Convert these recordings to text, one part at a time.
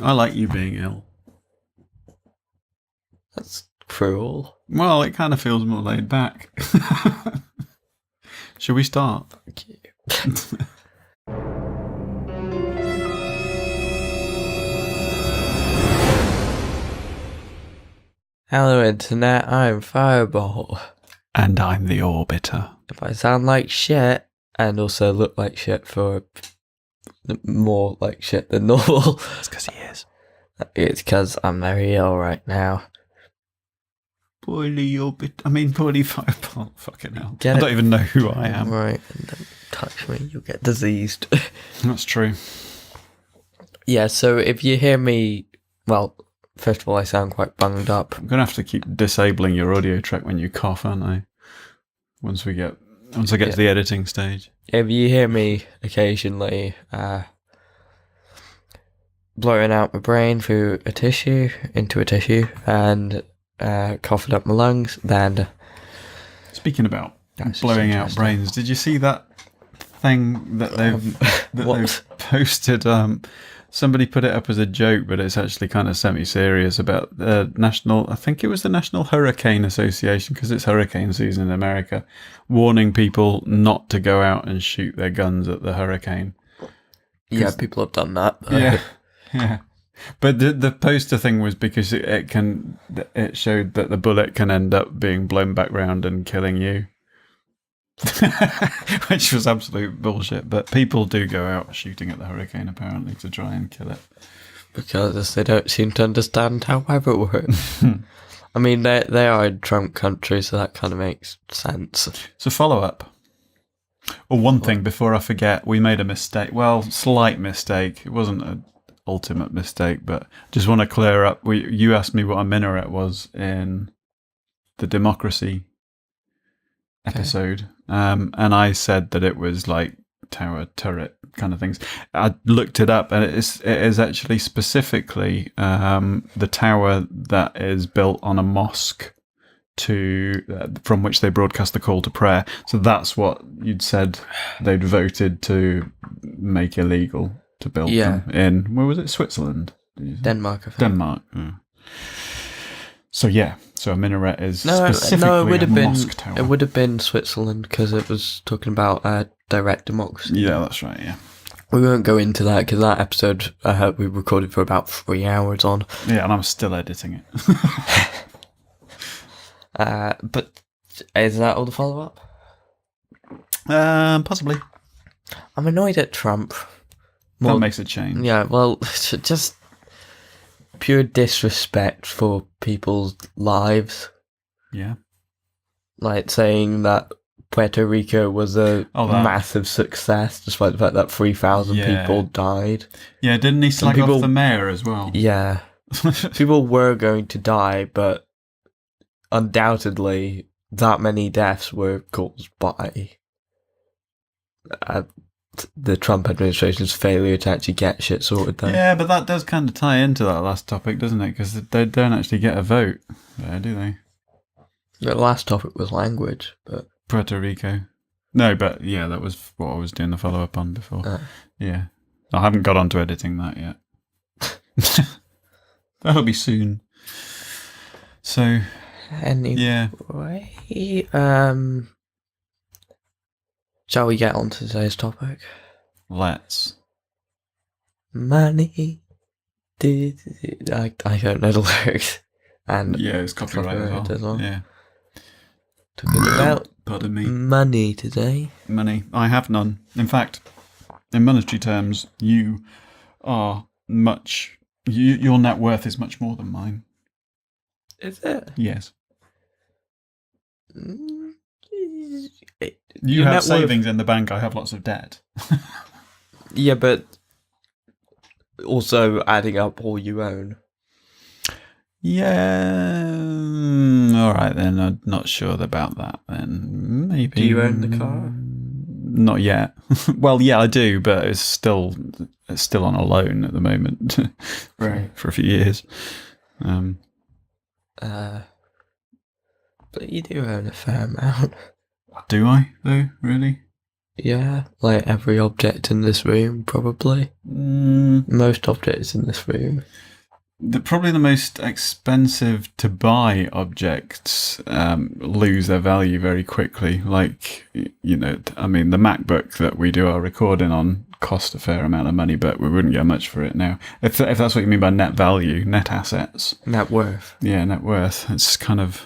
I like you being ill. That's cruel. Well, it kind of feels more laid back. Shall we start? Thank you. Hello, Internet. I'm Firebolt. And I'm the Orbiter. If I sound like shit and also look like shit for more like shit than normal, It's because he is. it's because I'm very ill right now. Poorly Orbiter. I mean, poorly Firebolt. Fucking hell. Get I it? don't even know who I am. Right, and don't touch me, you'll get diseased. That's true. Yeah, so if you hear me, well, first of all, I sound quite bunged up. I'm going to have to keep disabling your audio track when you cough, aren't I? Once I get to the editing stage. If you hear me occasionally blowing out my brain through a tissue, into a tissue, and coughing up my lungs, then... Speaking about That's blowing out interesting. brains, did you see that thing that they've posted? Somebody put it up as a joke, but it's actually kind of semi-serious about the I think it was the National Hurricane Association, because it's hurricane season in America, warning people not to go out and shoot their guns at the hurricane. Yeah, people have done that. Yeah. But the poster thing was because it showed that the bullet can end up being blown back round and killing you. Which was absolute bullshit, but people do go out shooting at the hurricane apparently to try and kill it. Because they don't seem to understand how weather works. I mean, they are in Trump country, so that kind of makes sense. So follow-up. Well, one thing before I forget, we made a mistake. Well, slight mistake. It wasn't an ultimate mistake, but just want to clear up. You asked me what a minaret was in the democracy episode, and I said that it was like tower, turret kind of things. I looked it up, and it is actually specifically the tower that is built on a mosque from which they broadcast the call to prayer. So that's what you'd said they'd voted to make illegal to build them in. Where was it? Switzerland? Denmark, I think. Denmark. Yeah. So a minaret is specifically a mosque tower. It would have been Switzerland because it was talking about direct democracy. Yeah, that's right. Yeah. We won't go into that because that episode we recorded for about 3 hours on. Yeah, and I'm still editing it. But is that all the follow-up? Possibly. I'm annoyed at Trump. That makes a change. Yeah, well, just pure disrespect for people's lives. Yeah. Like saying that Puerto Rico was a massive success, despite the fact that 3,000 people died. Yeah, didn't he slag off the mayor as well? Yeah. People were going to die, but undoubtedly that many deaths were caused by the Trump administration's failure to actually get shit sorted there. Yeah, but that does kind of tie into that last topic, doesn't it? Because they don't actually get a vote there, do they? The last topic was language, but... Puerto Rico. No, but yeah, that was what I was doing the follow-up on before. Yeah. I haven't got onto editing that yet. That'll be soon. So... Anyway, shall we get on to today's topic? Let's. Money. I don't know the lyrics. And yeah, it's copyright as well. Yeah. Talking about Pardon me. Money today. Money. I have none. In fact, in monetary terms, you are much... your net worth is much more than mine. Is it? Yes. You have savings in the bank, I have lots of debt. Yeah, but also adding up all you own. Yeah. All right, then. I'm not sure about that, then. Maybe. Do you own the car? Not yet. Well, yeah, I do, but it's still on a loan at the moment. Right. For a few years. But you do own a fair amount. Do I, though? Really? Yeah, like every object in this room, probably. Most objects in this room. Probably the most expensive to buy objects lose their value very quickly. Like, you know, I mean, the MacBook that we do our recording on cost a fair amount of money, but we wouldn't get much for it now. If that's what you mean by net value, net assets. Net worth. Yeah, net worth. It's kind of...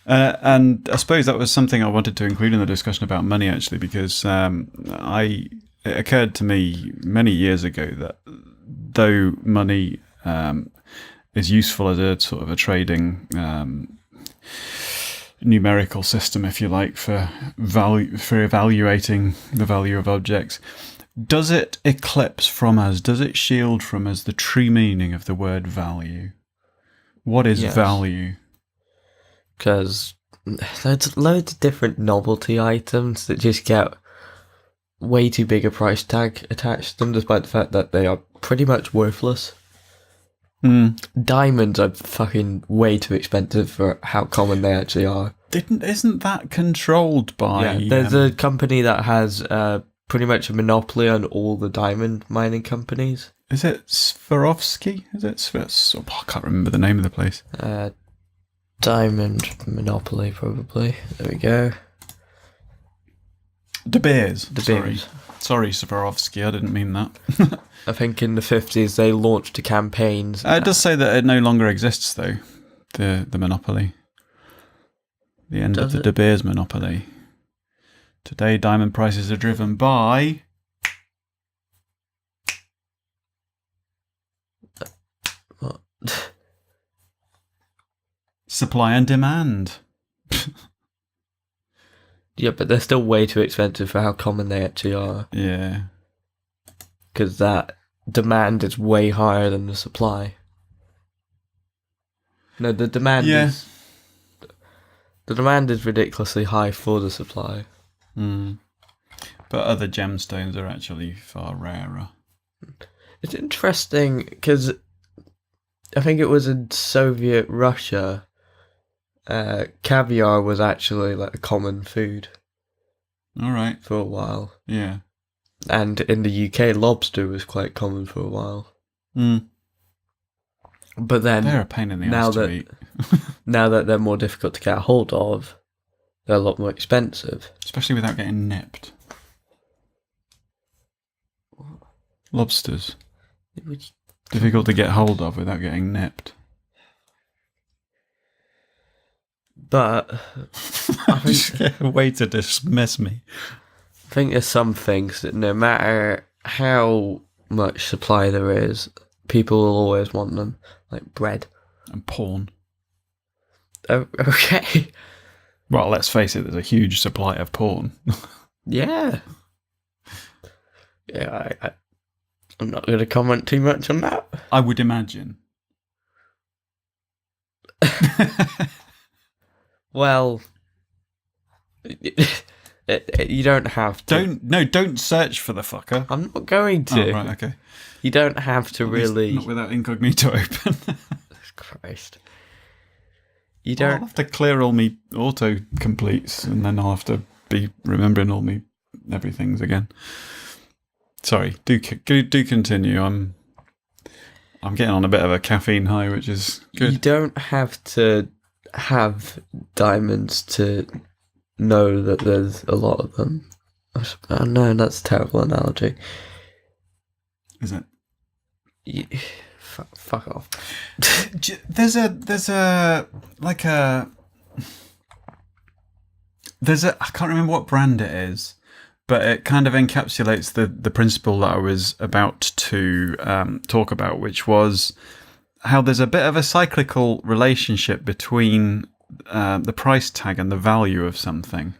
and I suppose that was something I wanted to include in the discussion about money, actually, because it occurred to me many years ago that though money is useful as a sort of a trading numerical system, if you like, for evaluating the value of objects, does it eclipse from us, does it shield from us the true meaning of the word value? What is value? Because there's loads of different novelty items that just get way too big a price tag attached to them, despite the fact that they are pretty much worthless. Diamonds are fucking way too expensive for how common they actually are. Isn't that controlled by... Yeah, there's a company that has pretty much a monopoly on all the diamond mining companies. Is it Swarovski? Is it? I can't remember the name of the place. Diamond Monopoly, probably. There we go. De Beers. Sorry, Swarovski, I didn't mean that. I think in the 50s they launched a campaign. It does say that it no longer exists, though, the monopoly. The end of the De Beers monopoly. Today, diamond prices are driven by... What? Supply and demand. Yeah, but they're still way too expensive for how common they actually are. Yeah. Because that demand is way higher than the supply. No, the demand is... The demand is ridiculously high for the supply. But other gemstones are actually far rarer. It's interesting, because I think it was in Soviet Russia... caviar was actually like a common food. All right. For a while. Yeah. And in the UK, lobster was quite common for a while. But then they're a pain in the ass to eat. Now that they're more difficult to get a hold of, they're a lot more expensive. Especially without getting nipped. Lobsters. Difficult to get hold of without getting nipped. But I think a way to dismiss me. I think there's some things that no matter how much supply there is, people will always want them, like bread and porn. Oh, okay. Well, let's face it. There's a huge supply of porn. Yeah. Yeah, I'm not going to comment too much on that. I would imagine. Well, you don't have to. Don't search for the fucker. I'm not going to. Oh, right, okay. You don't have to really. Not without incognito open. Christ. You don't. I'll have to clear all me auto completes, and then I'll have to be remembering all me everything's again. Sorry. Do continue. I'm getting on a bit of a caffeine high, which is good. You don't have to have diamonds to know that there's a lot of them. Oh, no, that's a terrible analogy. Is it? Fuck off. There's a I can't remember what brand it is, but it kind of encapsulates the principle that I was about to talk about, which was how there's a bit of a cyclical relationship between the price tag and the value of something.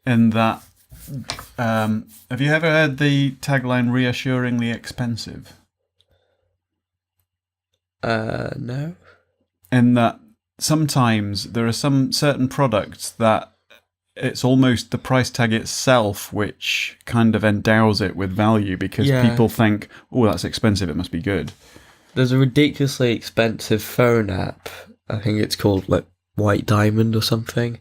In that, have you ever heard the tagline "reassuringly expensive"? No. In that, sometimes there are some certain products that it's almost the price tag itself which kind of endows it with value, because people think, oh, that's expensive, it must be good. There's a ridiculously expensive phone app. I think it's called like White Diamond or something.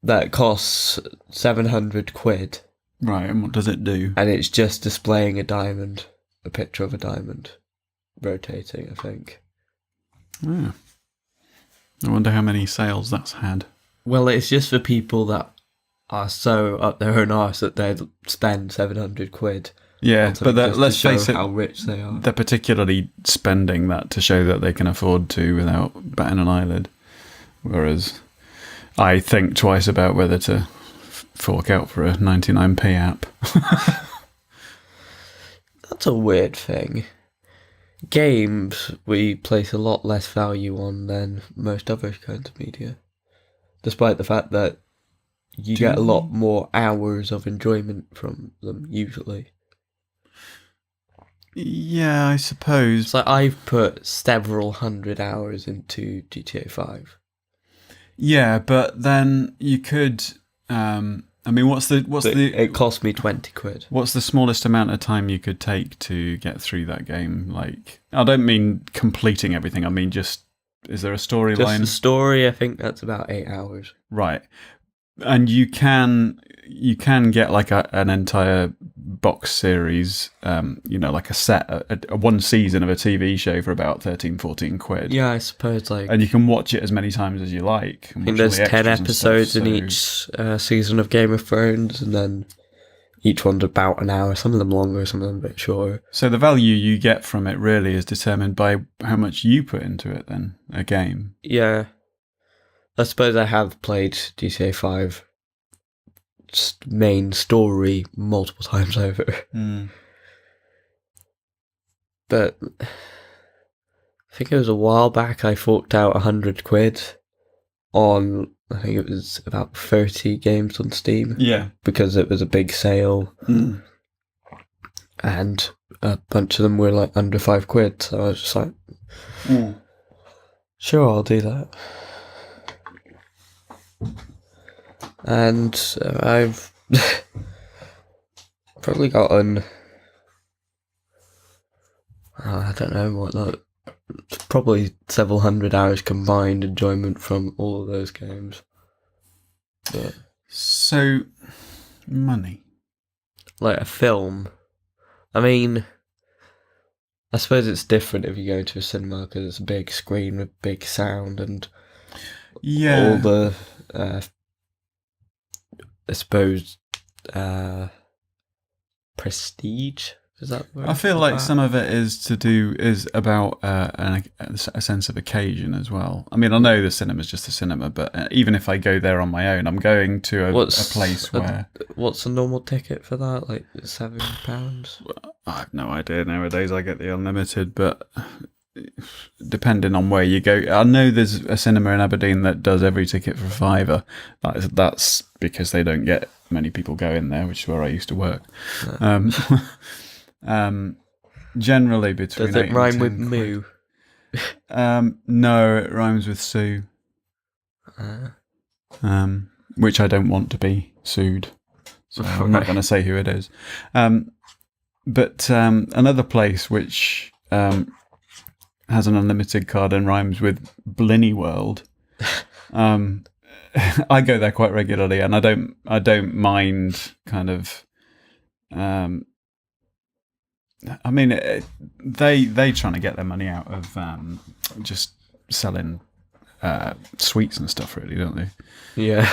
that costs 700 quid, Right, and what does it do? and it's just displaying a diamond, a picture of a diamond, rotating, I think. Yeah. I wonder how many sales that's had. Well, it's just for people that are so up their own arse that they'd spend 700 quid. Yeah, but let's face it, how rich they are. they're particularly spending that to show that they can afford to without batting an eyelid. Whereas I think twice about whether to fork out for a 99p app. That's a weird thing. Games we place a lot less value on than most other kinds of media, despite the fact that you get a lot more hours of enjoyment from them usually. Yeah, I suppose. It's like I've put several hundred hours into GTA 5. Yeah, but then you could. I mean, It cost me 20 quid. What's the smallest amount of time you could take to get through that game? Like, I don't mean completing everything. I mean, just is there a storyline? Just the story, I think that's about 8 hours. Right, and you can get like an entire box series, like a set, a one season of a TV show for about 13-14 quid. Yeah, I suppose and you can watch it as many times as you like. I think there's 10 episodes in each season of Game of Thrones, and then each one's about an hour. Some of them longer, some of them a bit shorter. So the value you get from it really is determined by how much you put into it. Then a game. Yeah. I suppose I have played GTA 5 main story multiple times over. But I think it was a while back I forked out 100 quid on, I think it was about 30 games on Steam. Yeah. Because it was a big sale. And a bunch of them were like under 5 quid, so I was just like, sure, I'll do that. And I've probably gotten, I don't know what, like, probably several hundred hours combined enjoyment from all of those games. But so, money. Like a film, I mean, I suppose it's different if you go to a cinema because it's a big screen with big sound and all the, I suppose, prestige. Is that word? I feel like some of it is about a sense of occasion as well. I mean, I know the cinema's just a cinema, but even if I go there on my own, I'm going to a place where. What's a normal ticket for that? Like £7? I have no idea. Nowadays, I get the unlimited, but depending on where you go, I know there's a cinema in Aberdeen that does every ticket for £5. That's because they don't get many people go in there, which is where I used to work. Generally between. Does it rhyme with moo? No, it rhymes with sue. Which I don't want to be sued, so I'm not going to say who it is. But another place which has an unlimited card and rhymes with Blinny World. I go there quite regularly, and I don't mind kind of. I mean, they trying to get their money out of just selling sweets and stuff, really, don't they? Yeah.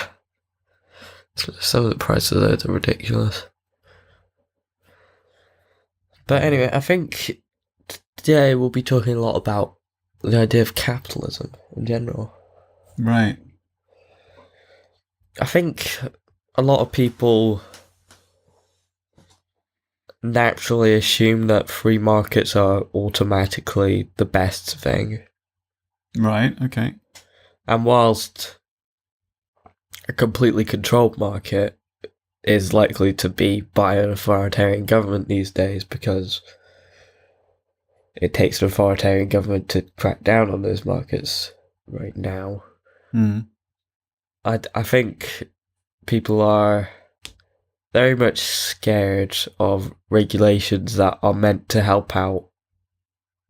Some of the prices are ridiculous. But anyway, I think today we'll be talking a lot about the idea of capitalism in general. Right. I think a lot of people naturally assume that free markets are automatically the best thing. Right, okay. And whilst a completely controlled market is likely to be by an authoritarian government these days because it takes an authoritarian government to crack down on those markets right now. I think people are very much scared of regulations that are meant to help out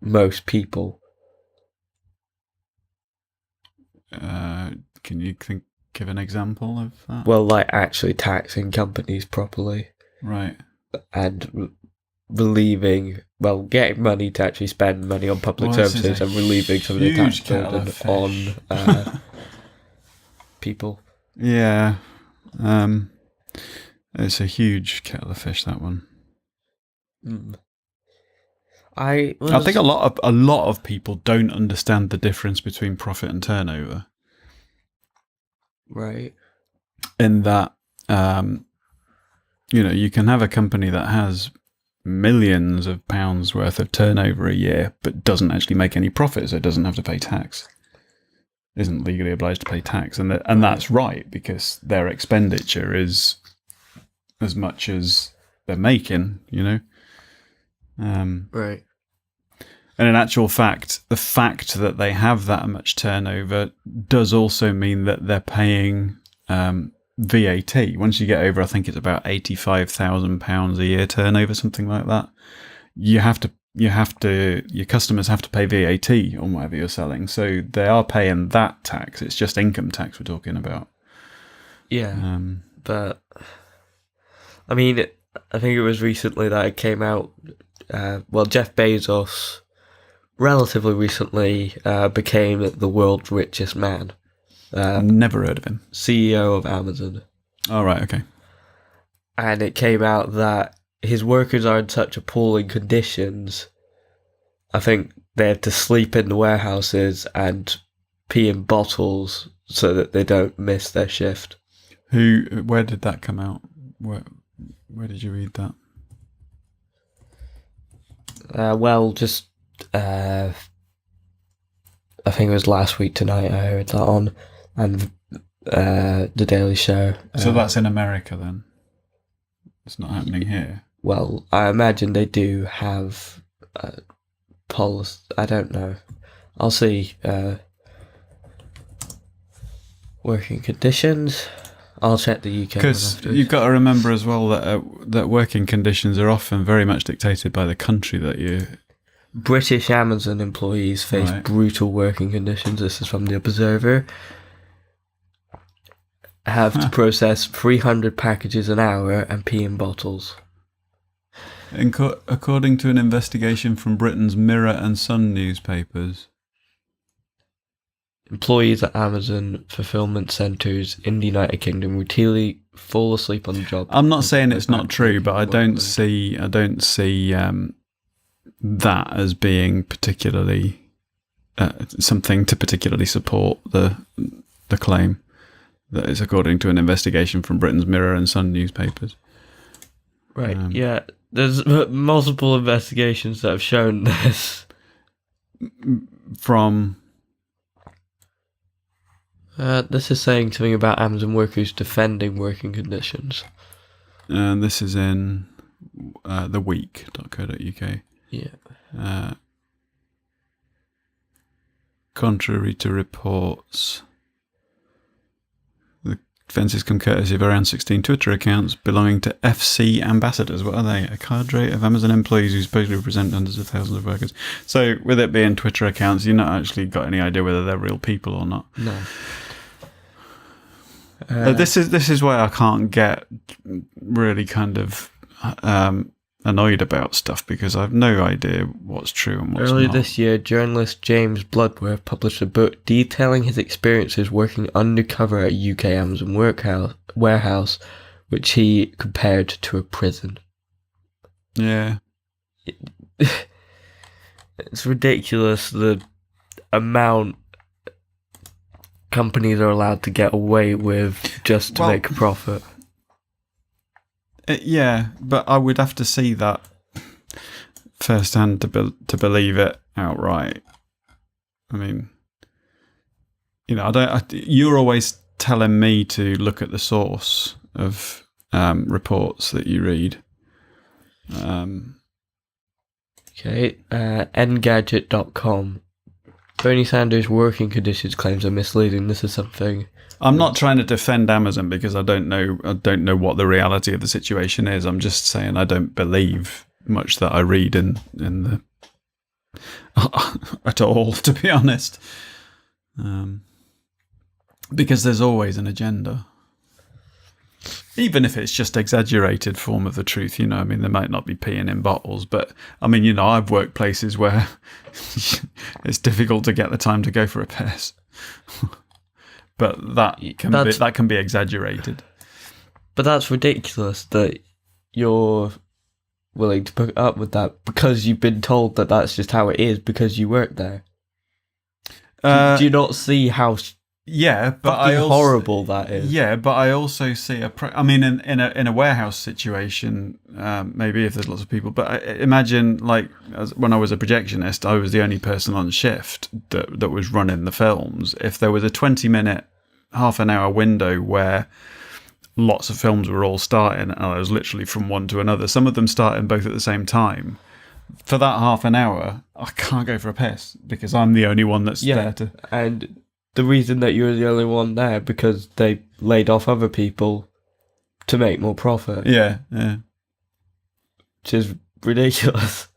most people. Can Give an example of that. Well, like actually taxing companies properly Right. and getting money to actually spend money on public Well, this is services a and relieving some of the tax huge kettle burden of fish. on people. Yeah. It's a huge kettle of fish, that one. I think a lot of people don't understand the difference between profit and turnover. Right. In that, you can have a company that has millions of pounds worth of turnover a year, but doesn't actually make any profit, so it doesn't have to pay tax. Isn't legally obliged to pay tax, and that's right, because their expenditure is as much as they're making. Right. And in actual fact, the fact that they have that much turnover does also mean that they're paying VAT. Once you get over, I think it's about £85,000 a year turnover, something like that. Your customers have to pay VAT on whatever you're selling. So they are paying that tax. It's just income tax we're talking about. Yeah. But, I mean, I think it was recently that it came out, Jeff Bezos relatively recently became the world's richest man. Never heard of him. CEO of Amazon. Oh, right, okay. And it came out that his workers are in such appalling conditions. I think they have to sleep in the warehouses and pee in bottles so that they don't miss their shift. Where did that come out? Where did you read that? I think it was last week tonight I heard that on, and The Daily Show. So that's in America then? It's not happening here? Well, I imagine they do have policy. I don't know. I'll see. Working conditions. I'll check the UK. Because you've got to remember as well that working conditions are often very much dictated by the country that you... British Amazon employees face brutal working conditions. This is from The Observer. Have to process 300 packages an hour and pee in bottles. According to an investigation from Britain's Mirror and Sun newspapers, employees at Amazon fulfillment centres in the United Kingdom routinely fall asleep on the job. I'm not saying it's not true, but I don't see that as being particularly something to particularly support the claim that is according to an investigation from Britain's Mirror and Sun newspapers. Right. Yeah. There's multiple investigations that have shown this. From... this is saying something about Amazon workers defending working conditions. And this is in theweek.co.uk. Yeah. Contrary to reports, the offences come courtesy of around 16 Twitter accounts belonging to FC ambassadors. What are they? A cadre of Amazon employees who supposedly represent hundreds of thousands of workers. So with it being Twitter accounts, you've not actually got any idea whether they're real people or not. No. This is why I can't get really kind of annoyed about stuff, because I've no idea what's true and what's not. Earlier this year, journalist James Bloodworth published a book detailing his experiences working undercover at UK Amazon warehouse, which he compared to a prison. Yeah. It's ridiculous the amount companies are allowed to get away with just to make a profit. Yeah, but I would have to see that firsthand to believe it outright. I mean, you're always telling me to look at the source of reports that you read. Okay, Engadget.com. Bernie Sanders' working conditions claims are misleading. This is something... I'm not trying to defend Amazon because I don't know what the reality of the situation is. I'm just saying I don't believe much that I read in the at all, to be honest. Because there's always an agenda. Even if it's just exaggerated form of the truth, I mean, they might not be peeing in bottles, but I mean, I've worked places where it's difficult to get the time to go for a piss. But that can be exaggerated. But that's ridiculous that you're willing to put up with that because you've been told that that's just how it is because you work there. Do you not see how horrible that is? Yeah, but I also see in a warehouse situation, maybe if there's lots of people, but imagine when I was a projectionist, I was the only person on shift that was running the films. If there was a 20-minute, half an hour window where lots of films were all starting, and I was literally from one to another, some of them starting both at the same time, for that half an hour, I can't go for a piss because I'm the only one that's there to... And the reason that you're the only one there because they laid off other people to make more profit. Yeah. Which is ridiculous.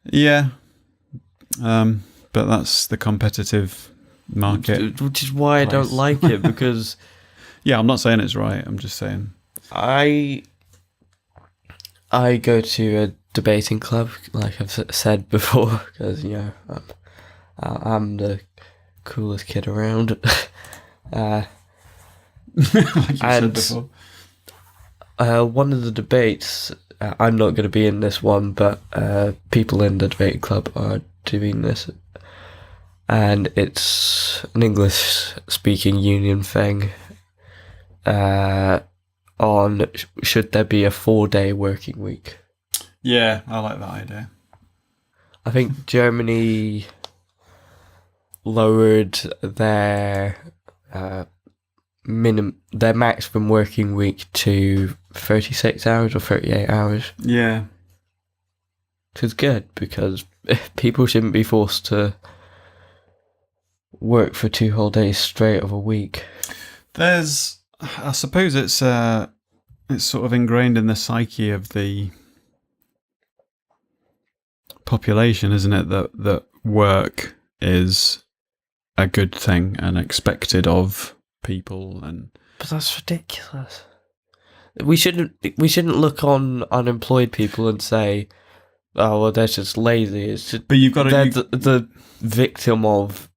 Yeah. But that's the competitive market. Which is why I don't like it, because... Yeah, I'm not saying it's right. I'm just saying... I go to a debating club, like I've said before, because, I'm the coolest kid around. Like you said before. One of the debates, I'm not going to be in this one, but people in the debating club are doing this, and it's an English-speaking union thing on should there be a 4-day working week. Yeah, I like that idea. I think Germany lowered their maximum working week to 36 hours or 38 hours. Yeah. Which is good, because people shouldn't be forced to work for 2 whole days straight of a week. I suppose it's sort of ingrained in the psyche of the population, isn't it, that work is a good thing and expected of people, but that's ridiculous. We shouldn't look on unemployed people and say, oh well, they're just lazy. It's just, but you've got they're the victim of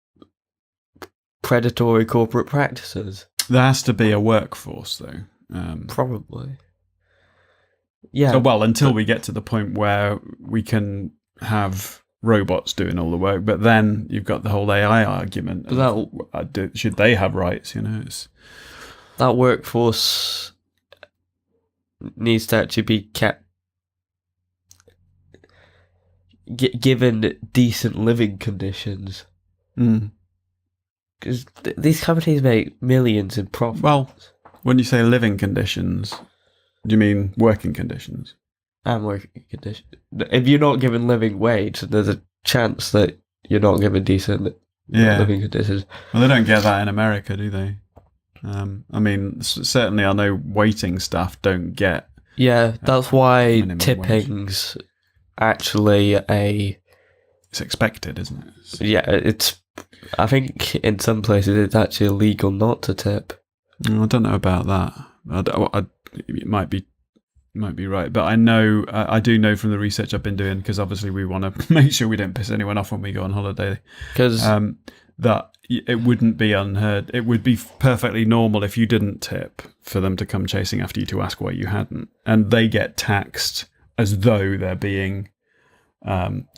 predatory corporate practices. There has to be a workforce, though. Probably. Yeah. Well, until we get to the point where we can have robots doing all the work, but then you've got the whole AI argument. Should they have rights? That workforce needs to actually be kept, given decent living conditions. Because these companies make millions in profit. Well, when you say living conditions, do you mean working conditions? And working conditions. If you're not given living wage, there's a chance that you're not given decent living conditions. Well, they don't get that in America, do they? Certainly I know waiting staff don't get... Yeah, that's why tipping's actually It's expected, isn't it? Yeah, I think in some places it's actually illegal not to tip. I don't know about that. It might be right, but I do know from the research I've been doing, because obviously we want to make sure we don't piss anyone off when we go on holiday, because that it wouldn't be unheard. It would be perfectly normal if you didn't tip for them to come chasing after you to ask why you hadn't, and they get taxed as though they're being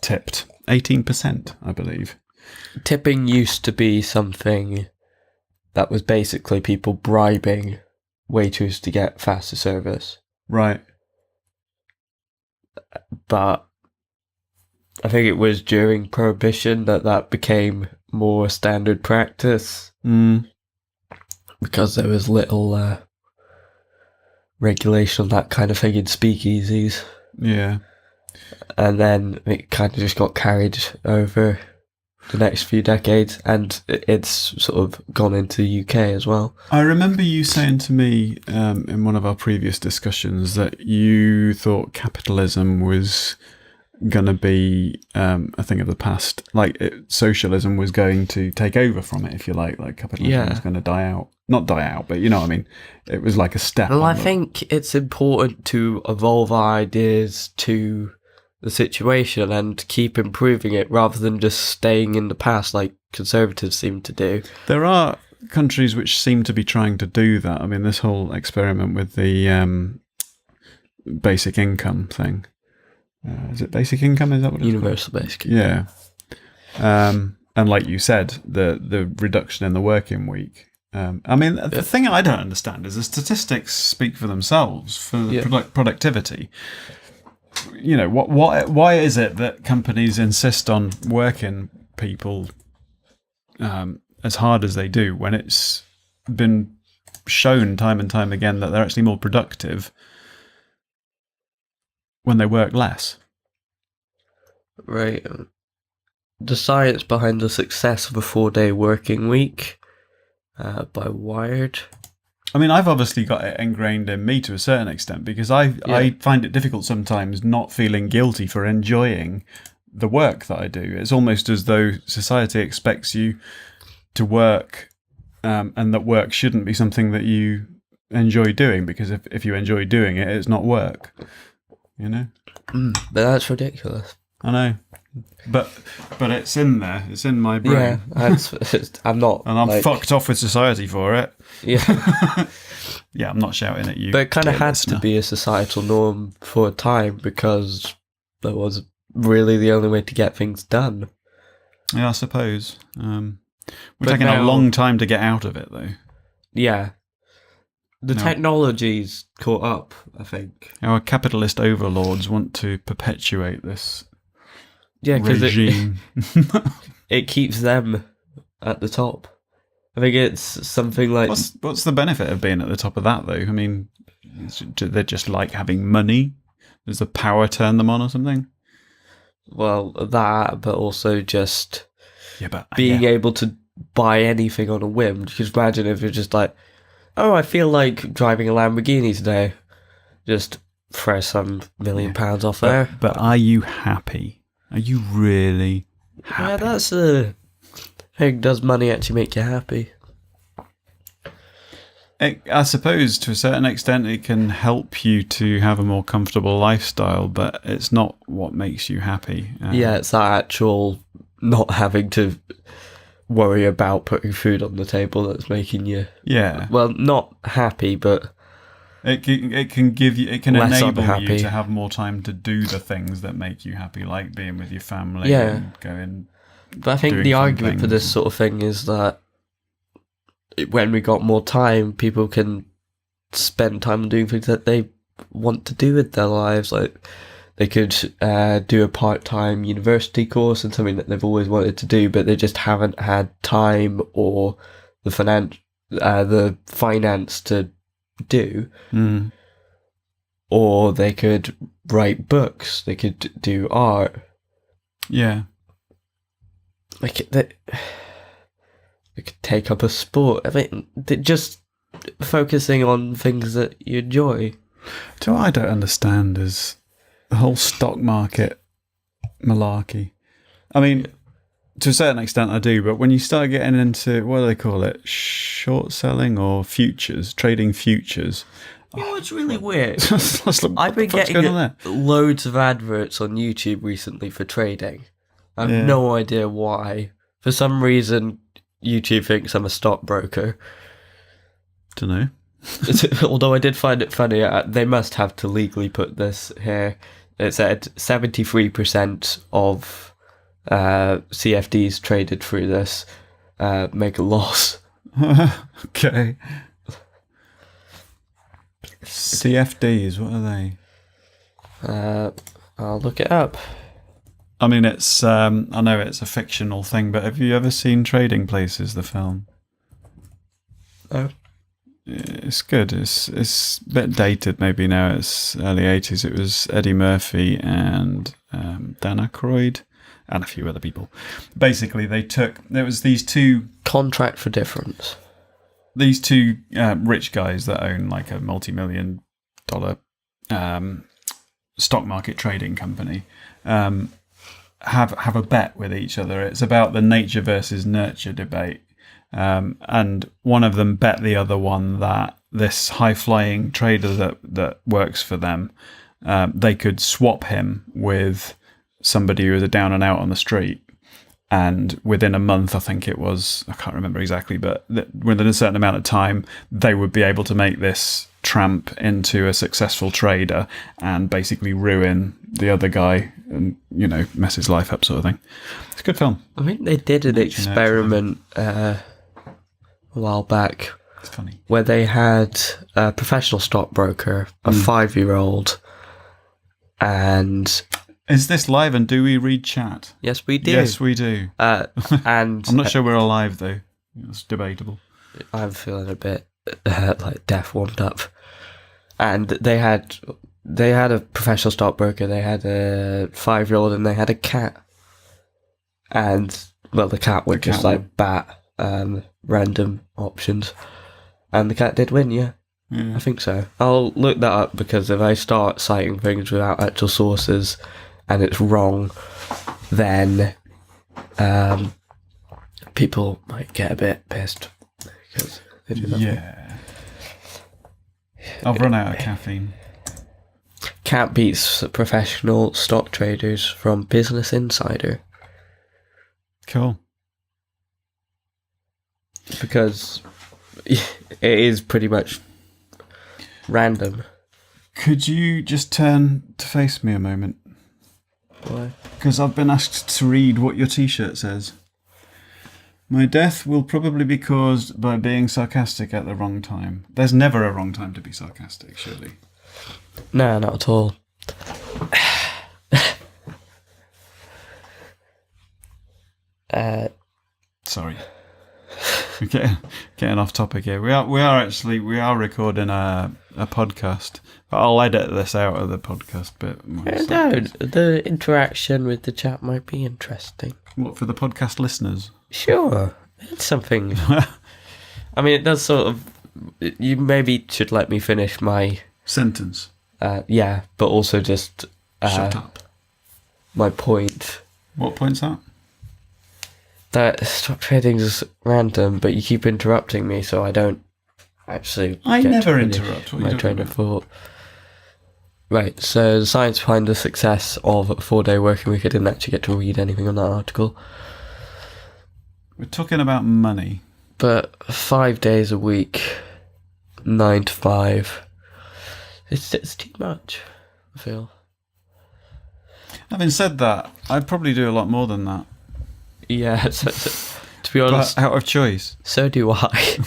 tipped 18%, I believe. Tipping used to be something that was basically people bribing waiters to get faster service. Right. But I think it was during Prohibition that became more standard practice. Because there was little regulation on that kind of thing in speakeasies. Yeah. And then it kind of just got carried over the next few decades, and it's sort of gone into the UK as well. I remember you saying to me in one of our previous discussions that you thought capitalism was going to be a thing of the past. Like socialism was going to take over from it, if you like. Like capitalism was going to die out. Not die out, but you know what I mean. It was like a step. Well, I think it's important to evolve our ideas to the situation and keep improving it rather than just staying in the past like conservatives seem to do. There are countries which seem to be trying to do that. I mean, this whole experiment with the basic income thing. Is it basic income? Is that what it's Universal called? basic income. Yeah. And like you said, the reduction in the working week. I mean, the thing I don't understand is the statistics speak for themselves for the productivity. You know, why is it that companies insist on working people as hard as they do when it's been shown time and time again that they're actually more productive when they work less? Right. The science behind the success of a 4-day working week by Wired. I mean, I've obviously got it ingrained in me to a certain extent because I find it difficult sometimes not feeling guilty for enjoying the work that I do. It's almost as though society expects you to work and that work shouldn't be something that you enjoy doing, because if you enjoy doing it, it's not work. You know? But that's ridiculous. I know. But it's in there. It's in my brain. Yeah, I'm not... And I'm fucked off with society for it. Yeah. Yeah, I'm not shouting at you. But it kind of had to be a societal norm for a time because that was really the only way to get things done. Yeah, I suppose. We're taking a long time to get out of it, though. Yeah. The technology's caught up, I think. Our capitalist overlords want to perpetuate this regime. It keeps them at the top. I think it's something like... What's the benefit of being at the top of that, though? I mean, do they just like having money? Does the power turn them on or something? Well, that, but also just being able to buy anything on a whim. Because imagine if you're just like, oh, I feel like driving a Lamborghini today. Just throw some £1 million off there. But are you happy? Are you really happy? Yeah, that's the thing. Does money actually make you happy? I suppose to a certain extent it can help you to have a more comfortable lifestyle, but it's not what makes you happy. Yeah, it's that actual not having to worry about putting food on the table that's making you... Yeah. Well, not happy, but... It can enable unhappy. you to have more time to do the things that make you happy, like being with your family and going... But I think the argument for this sort of thing is that when we got more time, people can spend time doing things that they want to do with their lives. Like they could do a part-time university course and something that they've always wanted to do, but they just haven't had time or the finance to do. Or they could write books. They could do art. Yeah. Like they could take up a sport. I mean, just focusing on things that you enjoy. So what I don't understand is the whole stock market malarkey. I mean, to a certain extent I do, but when you start getting into, what do they call it? Short selling or futures, trading futures. You know what's really weird? I've been getting loads of adverts on YouTube recently for trading. I have no idea why. For some reason, YouTube thinks I'm a stockbroker. Don't know. Although I did find it funny, they must have to legally put this here. It said 73% of CFDs traded through this make a loss. Okay. CFDs, what are they? I'll look it up. I mean, it's I know it's a fictional thing, but have you ever seen Trading Places, the film? No. It's good. It's a bit dated maybe now. It's early 80s. It was Eddie Murphy and Dan Aykroyd and a few other people. Basically, there was these two... Contract for Difference. These two rich guys that own like a multi-million-dollar stock market trading company. have a bet with each other. It's about the nature versus nurture debate. And one of them bet the other one that this high-flying trader that works for them, they could swap him with somebody who was a down and out on the street. And within a month, I think it was, I can't remember exactly, but within a certain amount of time, they would be able to make this tramp into a successful trader and basically ruin the other guy and, mess his life up, sort of thing. It's a good film. I think they did an experiment a while back. It's funny. Where they had a professional stockbroker, a 5-year-old, and... Is this live and do we read chat? Yes, we do. Yes, we do. And I'm not sure we're alive, though. It's debatable. I'm feeling a bit like death warmed up. And they had a professional stockbroker, they had a 5-year-old, and they had a cat. And, well, the cat would just bat random options. And the cat did win, yeah. I think so. I'll look that up because if I start citing things without actual sources and it's wrong, then people might get a bit pissed because they do that. Yeah. I've run out of caffeine. Cat beats professional stock traders from Business Insider. Cool. Because it is pretty much random. Could you just turn to face me a moment? Why? Because I've been asked to read what your t-shirt says. My death will probably be caused by being sarcastic at the wrong time. There's never a wrong time to be sarcastic, surely. No, not at all. Sorry. Getting off topic here. We are recording a podcast, but I'll edit this out of the podcast bit. No, the interaction with the chat might be interesting. What, for the podcast listeners? Sure, it's something. I mean, it does sort of. You maybe should let me finish my sentence. Yeah, but also just shut up. My point. What point's that? That stock trading is random, but you keep interrupting me, so I don't actually. I never interrupt. My train of thought. Right, so the science behind the success of a 4-day working week. I didn't actually get to read anything on that article. We're talking about money. But 5 days a week, 9 to 5, it's too much, I feel. Having said that, I'd probably do a lot more than that. Yeah, to be honest... But out of choice. So do I.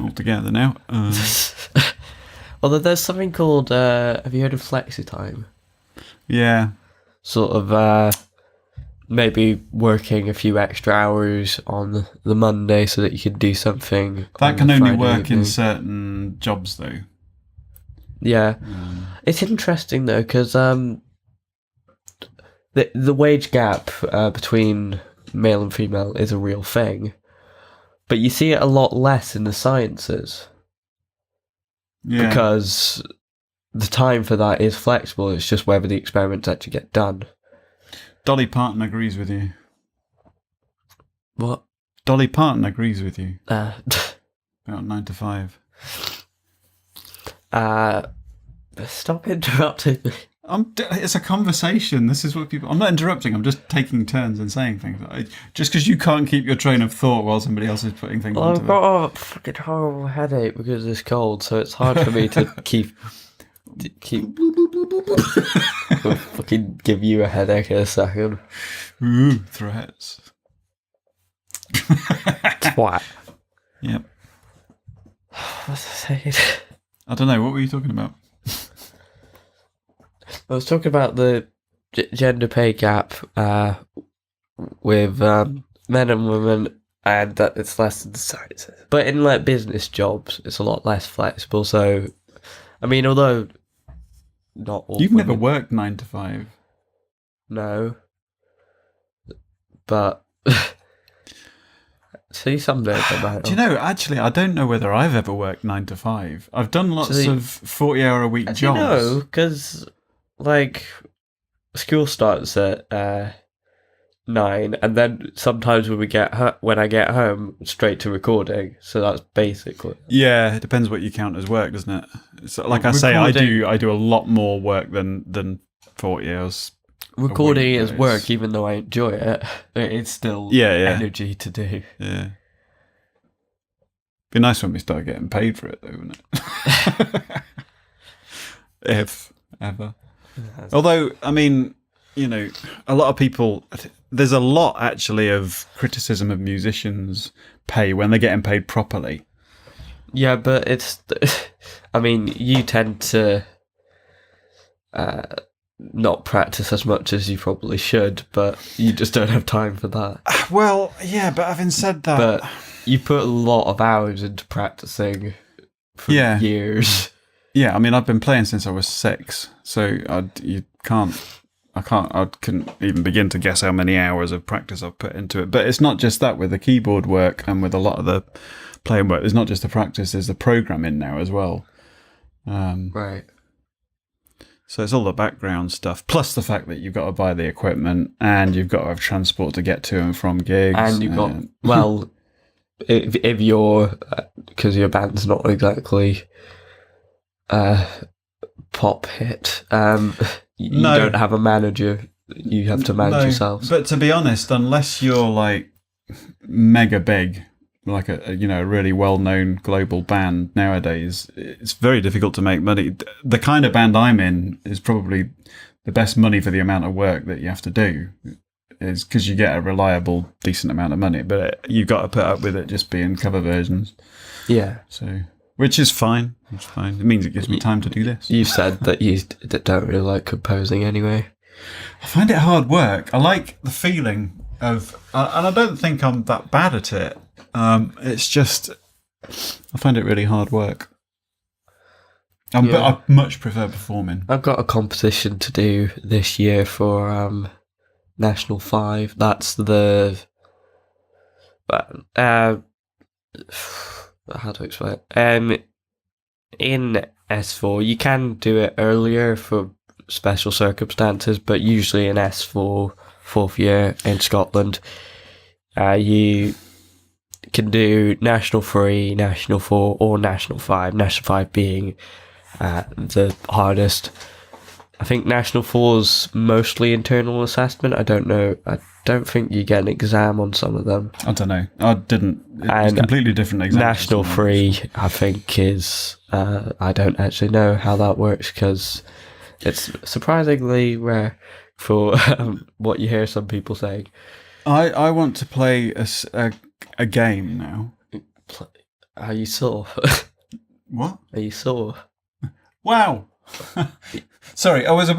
All together now. Although there's something called... have you heard of flexi time? Yeah. Sort of... maybe working a few extra hours on the Monday so that you can do something. That can only Friday work evening. in certain jobs, though. Yeah. It's interesting, though, because the wage gap between male and female is a real thing. But you see it a lot less in the sciences. Yeah. Because the time for that is flexible. It's just whether the experiments actually get done. Dolly Parton agrees with you. What? Dolly Parton agrees with you. About 9 to 5. Stop interrupting me. It's a conversation. This is what people... I'm not interrupting. I'm just taking turns and saying things. Just because you can't keep your train of thought while somebody else is putting things Well, into I've got a fucking horrible headache because it's cold, so it's hard for me to keep I'll fucking give you a headache in a second. Ooh, threats. Twat. Yep. What was I saying? I don't know. What were you talking about? I was talking about the gender pay gap with men and women, and that it's less in the sciences. But in like business jobs, it's a lot less flexible. So, I mean, although not all. You've women, never worked 9 to 5. No. But See, some days I might. Do you know, actually, I don't know whether I've ever worked 9 to 5. I've done lots of 40-hour-a-week jobs. No, because, like, school starts at 9, and then sometimes when I get home, straight to recording. So that's basically. Yeah, it depends what you count as work, doesn't it? So, like I say, I do a lot more work than 40 hours. Recording is work, even though I enjoy it. It's still energy to do. Yeah. Be nice when we start getting paid for it, though, wouldn't it? If ever. Although, I mean, you know, a lot of people. There's a lot actually of criticism of musicians' pay when they're getting paid properly. Yeah, but it's. I mean, you tend to. Not practice as much as you probably should, but you just don't have time for that. Well, yeah, but having said that... But you put a lot of hours into practicing for years. Yeah, I mean, I've been playing since I was 6, so I couldn't even begin to guess how many hours of practice I've put into it. But it's not just that with the keyboard work and with a lot of the playing work. There's not just the practice, there's the programming now as well. Right. So it's all the background stuff, plus the fact that you've got to buy the equipment and you've got to have transport to get to and from gigs. And you've got, well, if you're, because your band's not exactly pop hit, you don't have a manager, you have to manage yourself. But to be honest, unless you're like mega big, like a really well-known global band nowadays, it's very difficult to make money. The kind of band I'm in is probably the best money for the amount of work that you have to do, is because you get a reliable, decent amount of money, but you've got to put up with it just being cover versions. Yeah. So, which is fine. It's fine. It means it gives me time to do this. You said that you don't really like composing anyway. I find it hard work. I like the feeling of, and I don't think I'm that bad at it. It's just, I find it really hard work. But I much prefer performing. I've got a competition to do this year for National 5. That's the... how to explain it? In S4, you can do it earlier for special circumstances, but usually in S4, 4th year in Scotland, you can do National 3, National 4, or National 5. National 5 being the hardest. I think National 4's mostly internal assessment. I don't know. I don't think you get an exam on some of them. I don't know. I didn't. It was completely different exams. National 3, I think, is... I don't actually know how that works, because it's surprisingly rare for what you hear some people saying. I want to play a game now. Are you sore? What? Are you sore? Wow. Sorry, I was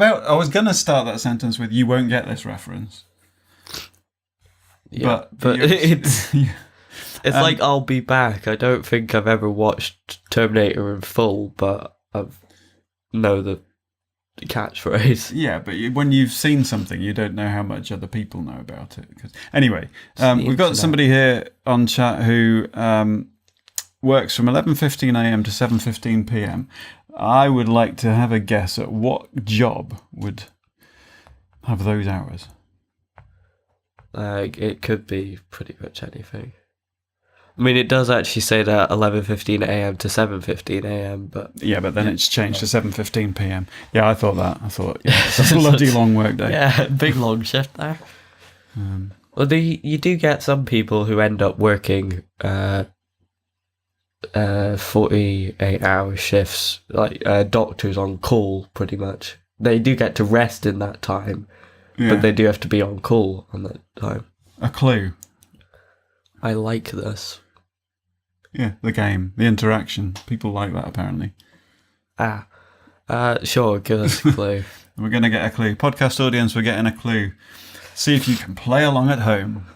going to start that sentence with "you won't get this reference." Yeah, but it's like I'll be back. I don't think I've ever watched Terminator in full, but I know the catchphrase. Yeah, but when you've seen something, you don't know how much other people know about it. Anyway, we've got somebody here on chat who works from 11:15 a.m. to 7:15 p.m. I would like to have a guess at what job would have those hours. It could be pretty much anything. I mean, it does actually say that 11:15 a.m. to 7:15 a.m. But yeah, but then it's changed to 7:15 p.m. Yeah, I thought that. It's a bloody long work day. Yeah, big long shift there. Well, you do get some people who end up working 48-hour shifts, like doctors on call, pretty much. They do get to rest in that time, but they do have to be on call on that time. A clue. I like this. Yeah, the game, the interaction. People like that, apparently. Sure, give us a clue. We're going to get a clue. Podcast audience, we're getting a clue. See if you can play along at home.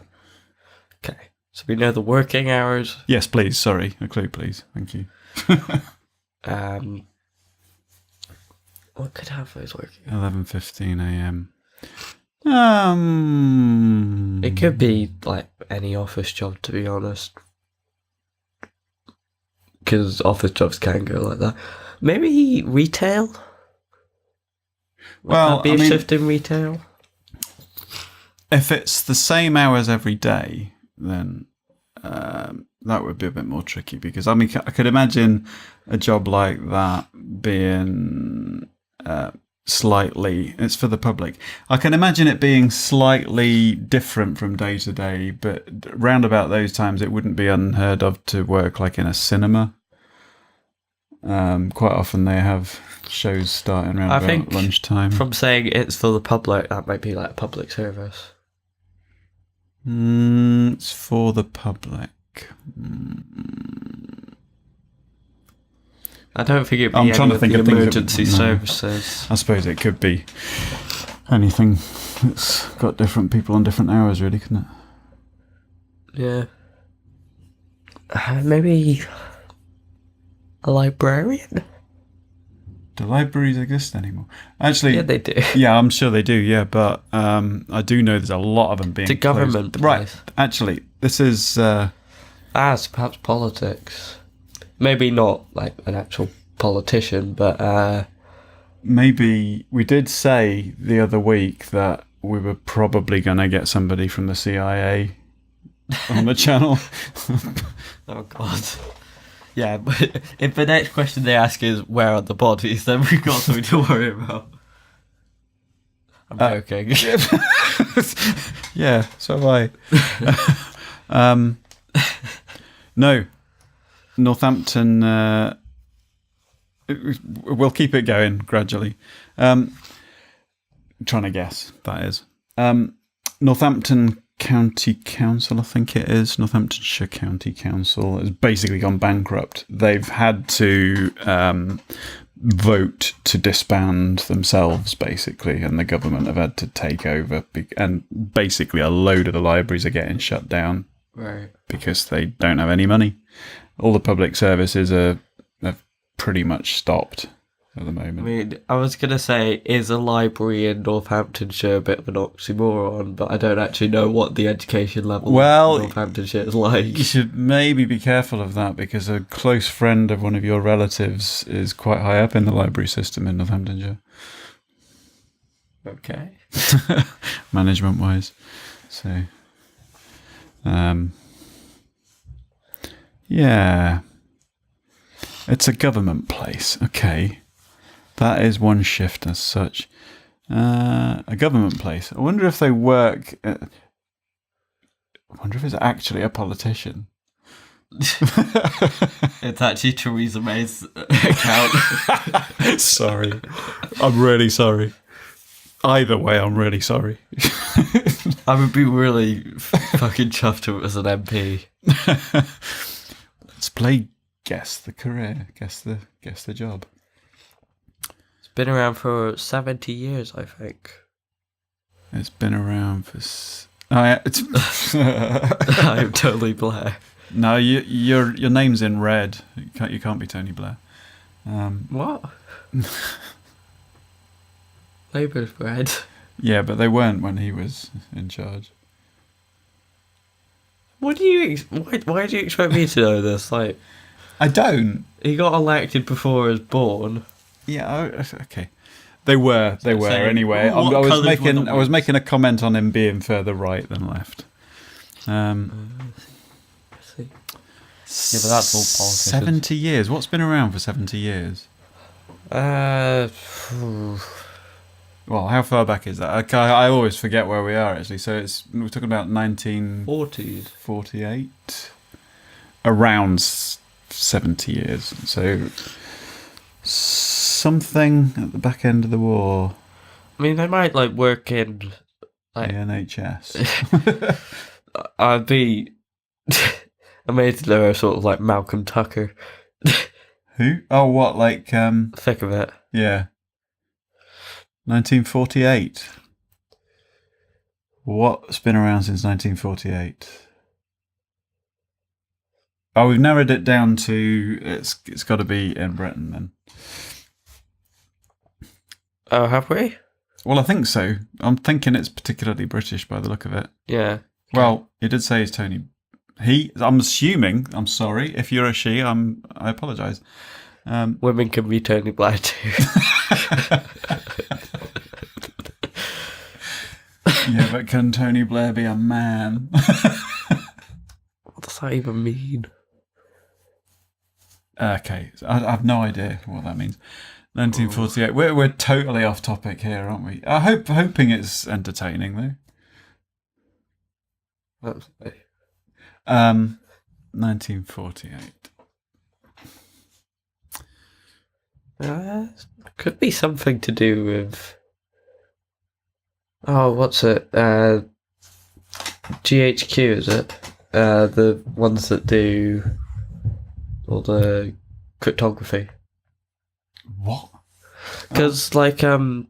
Okay. So we know the working hours. Yes, please. Sorry. A clue, please. Thank you. What could have those working hours? 11:15 a.m. It could be like any office job, to be honest, because office jobs can go like that. Maybe retail. Would Well, that be I a mean, shift in retail? if it's the same hours every day, then that would be a bit more tricky, because I mean, I could imagine a job like that being slightly, it's for the public. I can imagine it being slightly different from day to day, but round about those times, it wouldn't be unheard of to work like in a cinema. Quite often they have shows starting around about lunchtime. From saying it's for the public, that might be like a public service. It's for the public. I don't think it'd be I'm trying to of think the of things emergency that, services. I suppose it could be anything that's got different people on different hours, really, couldn't Yeah. it? Maybe a librarian? Do libraries exist anymore? Actually, Yeah, they do. Yeah, I'm sure they do. Yeah, but I do know there's a lot of them being It's a government closed. Right. place. Actually, this is So perhaps politics. Maybe not like an actual politician, but maybe we did say the other week that we were probably going to get somebody from the CIA on the channel. oh god. Yeah, but if the next question they ask is where are the bodies, then we've got something to worry about. I'm joking. Yeah, so have I. No, Northampton. We'll keep it going gradually. Trying to guess, that is. Northampton County Council, I think it is. Northamptonshire County Council has basically gone bankrupt. They've had to vote to disband themselves, basically, and the government have had to take over. And basically, a load of the libraries are getting shut down, Right. because they don't have any money. All the public services have pretty much stopped at the moment. I mean, I was going to say, is a library in Northamptonshire a bit of an oxymoron, but I don't actually know what the education level of Northamptonshire is like. You should maybe be careful of that, because a close friend of one of your relatives is quite high up in the library system in Northamptonshire. Okay. Management-wise. So, yeah. It's a government place. Okay. That is one shift as such. A government place. I wonder if they work... I wonder if it's actually a politician. It's actually Theresa May's account. Sorry. I'm really sorry. Either way, I'm really sorry. I would be really fucking chuffed if it was an MP. Let's play Guess the Career. Guess the job. It's been around for 70 years, I think. It's been around for... Oh, yeah, it's... I'm totally Blair. No, your name's in red. You can't be Tony Blair. What? Labour's red. Yeah, but they weren't when he was in charge. What do you... Why do you expect me to know this? Like, I don't. he got elected before I was born. Yeah, okay. They were anyway. what I colours were the I was making a comment on him being further right than left. I see. Yeah, but that's all politics. 70 years. What's been around for 70 years? Uh, Well, how far back is that? Okay, I always forget where we are, actually. So we're talking about 40s. 1948. Around 70 years. So something at the back end of the war. I mean, they might like work in like The NHS. I'd be amazed if they were sort of like Malcolm Tucker. Who? Oh, what? Like, Thick of it. yeah. 1948. What's been around since 1948? Oh, we've narrowed it down to it's got to be in Britain then. Oh, have we? Well, I think so. I'm thinking it's particularly British by the look of it. Yeah. Well, he did say it's Tony. I'm assuming. I'm sorry if you're a she. I apologise. Women can be Tony Blair too. Yeah, but can Tony Blair be a man? What does that even mean? Okay, I have no idea what that means. 1948. We're totally off topic here, aren't we? Hoping it's entertaining though. 1948. Could be something to do with. Oh, what's it? GHQ, is it? The ones that do all the cryptography. What? Because, like, Alan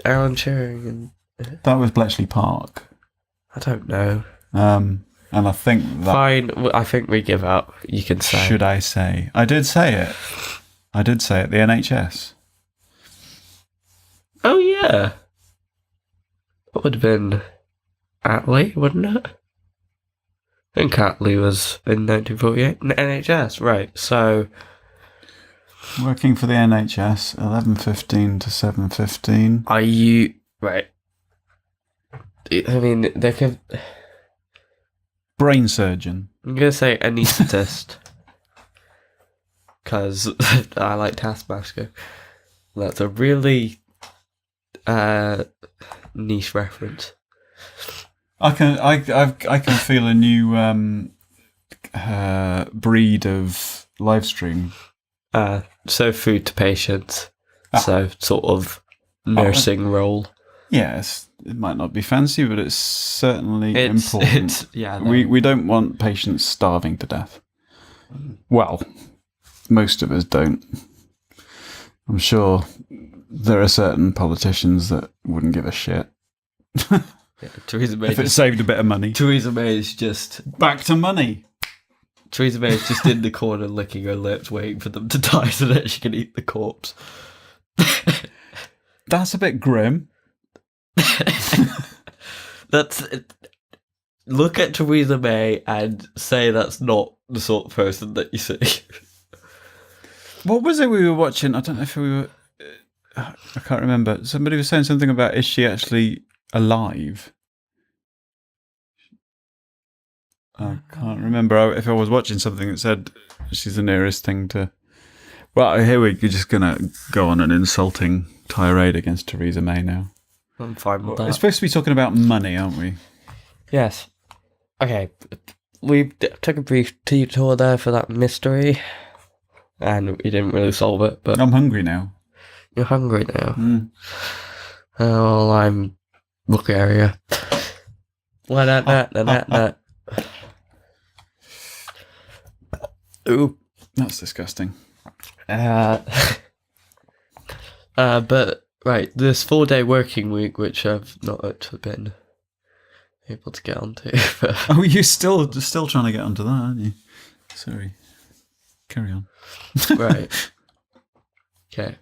Turing and. That was Bletchley Park. I don't know. And I think that. Fine, I think we give up. You can say. Should I say? I did say it. The NHS. Oh, yeah. That would have been Attlee, wouldn't it? I think Attlee was in 1948. NHS, right. So. Working for the NHS, 11:15 to 7:15. Are you. Right. I mean, they could. Brain surgeon. I'm going to say anaesthetist. Because I like Taskmaster. That's a really niche reference. I can feel a new breed of live stream. So food to patients. So sort of nursing role. Yes, it might not be fancy, but it's certainly important. We don't want patients starving to death. Well, most of us don't. I'm sure there are certain politicians that wouldn't give a shit. Theresa May if it saved a bit of money. Theresa May is just back to money. Theresa May is just in the corner licking her lips, waiting for them to die so that she can eat the corpse. That's a bit grim. Look at Theresa May and say that's not the sort of person that you see. What was it we were watching? I don't know if we were. I can't remember. Somebody was saying something about, is she actually alive? I can't remember if I was watching something that said she's the nearest thing to. Well, here we're just going to go on an insulting tirade against Theresa May now. I'm fine with that. We're supposed to be talking about money, aren't we? Yes. Okay. We took a brief detour there for that mystery, and we didn't really solve it. But I'm hungry now. You're hungry now? Mm. Oh, I'm Bulgaria. Ooh. That's disgusting. But right, this 4-day working week, which I've not actually been able to get onto. But oh, you're still trying to get onto that, aren't you? Sorry. Carry on. Right. Okay.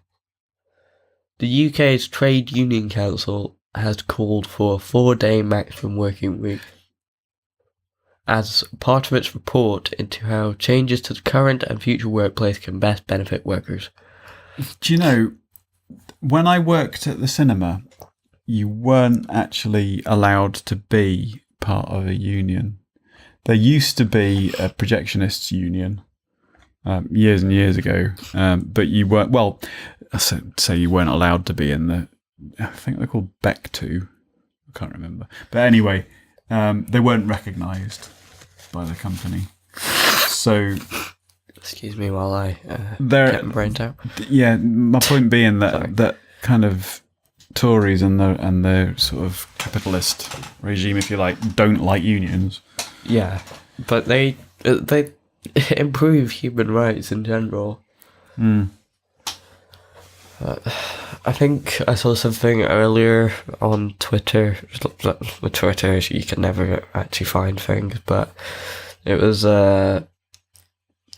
The UK's Trade Union Council has called for a 4-day maximum working week as part of its report into how changes to the current and future workplace can best benefit workers. Do you know, when I worked at the cinema, you weren't actually allowed to be part of a union. There used to be a projectionists union years and years ago, but you weren't, well, say you weren't allowed to be in the, I think they're called Beck 2. I can't remember. But anyway, they weren't recognised by the company. So... Excuse me while I get my brain out. Yeah, my point being that kind of Tories and the sort of capitalist regime, if you like, don't like unions. Yeah, but they improve human rights in general. Mm. I think I saw something earlier on Twitter. With Twitter, you can never actually find things, but it was a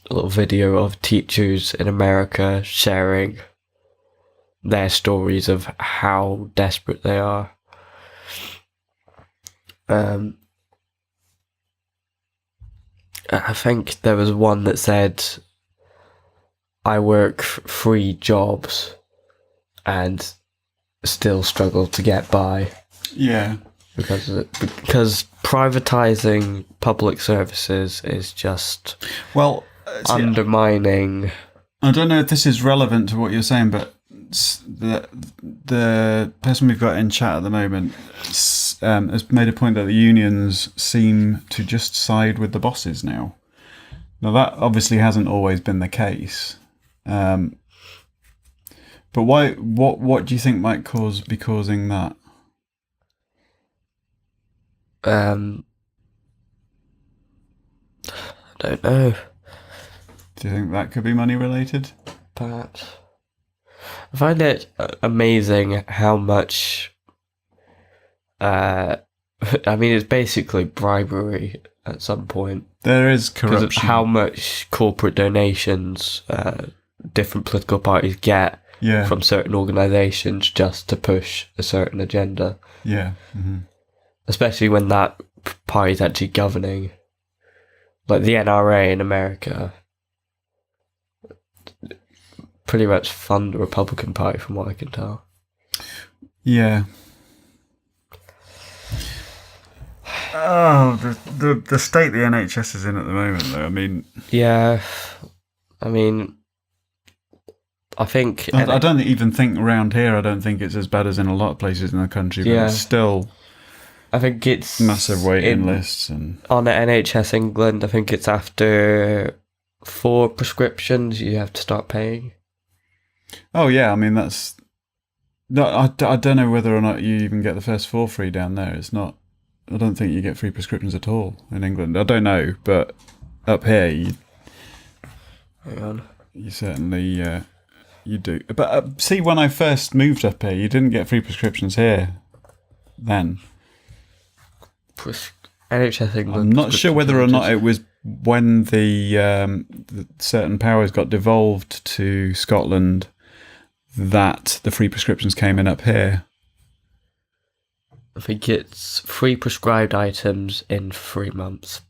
little video of teachers in America sharing their stories of how desperate they are. I think there was one that said, I work 3 jobs and still struggle to get by. Yeah. Because privatizing public services is just undermining. I don't know if this is relevant to what you're saying, but the person we've got in chat at the moment has made a point that the unions seem to just side with the bosses now. Now that obviously hasn't always been the case, but why? What do you think might be causing that? I don't know. Do you think that could be money related? Perhaps. I find it amazing how much. I mean, it's basically bribery at some point. There is corruption. Because of how much corporate donations different political parties get from certain organisations just to push a certain agenda. Yeah. Mm-hmm. Especially when that party is actually governing. Like the NRA in America pretty much fund the Republican Party from what I can tell. Yeah. Oh, the state the NHS is in at the moment, though. I mean... Yeah. I mean... I think... I don't even think around here, I don't think it's as bad as in a lot of places in the country, but it's still... I think it's... massive waiting lists and... On the NHS England, I think it's after 4 prescriptions you have to start paying. Oh, yeah, I mean, that's... No, I don't know whether or not you even get the first 4 free down there. It's not... I don't think you get free prescriptions at all in England. I don't know, but up here, Hang on. You certainly... you do. But see, when I first moved up here, you didn't get free prescriptions here then. NHS England. I'm not sure whether or not it was when the certain powers got devolved to Scotland that the free prescriptions came in up here. I think it's free prescribed items in 3 months.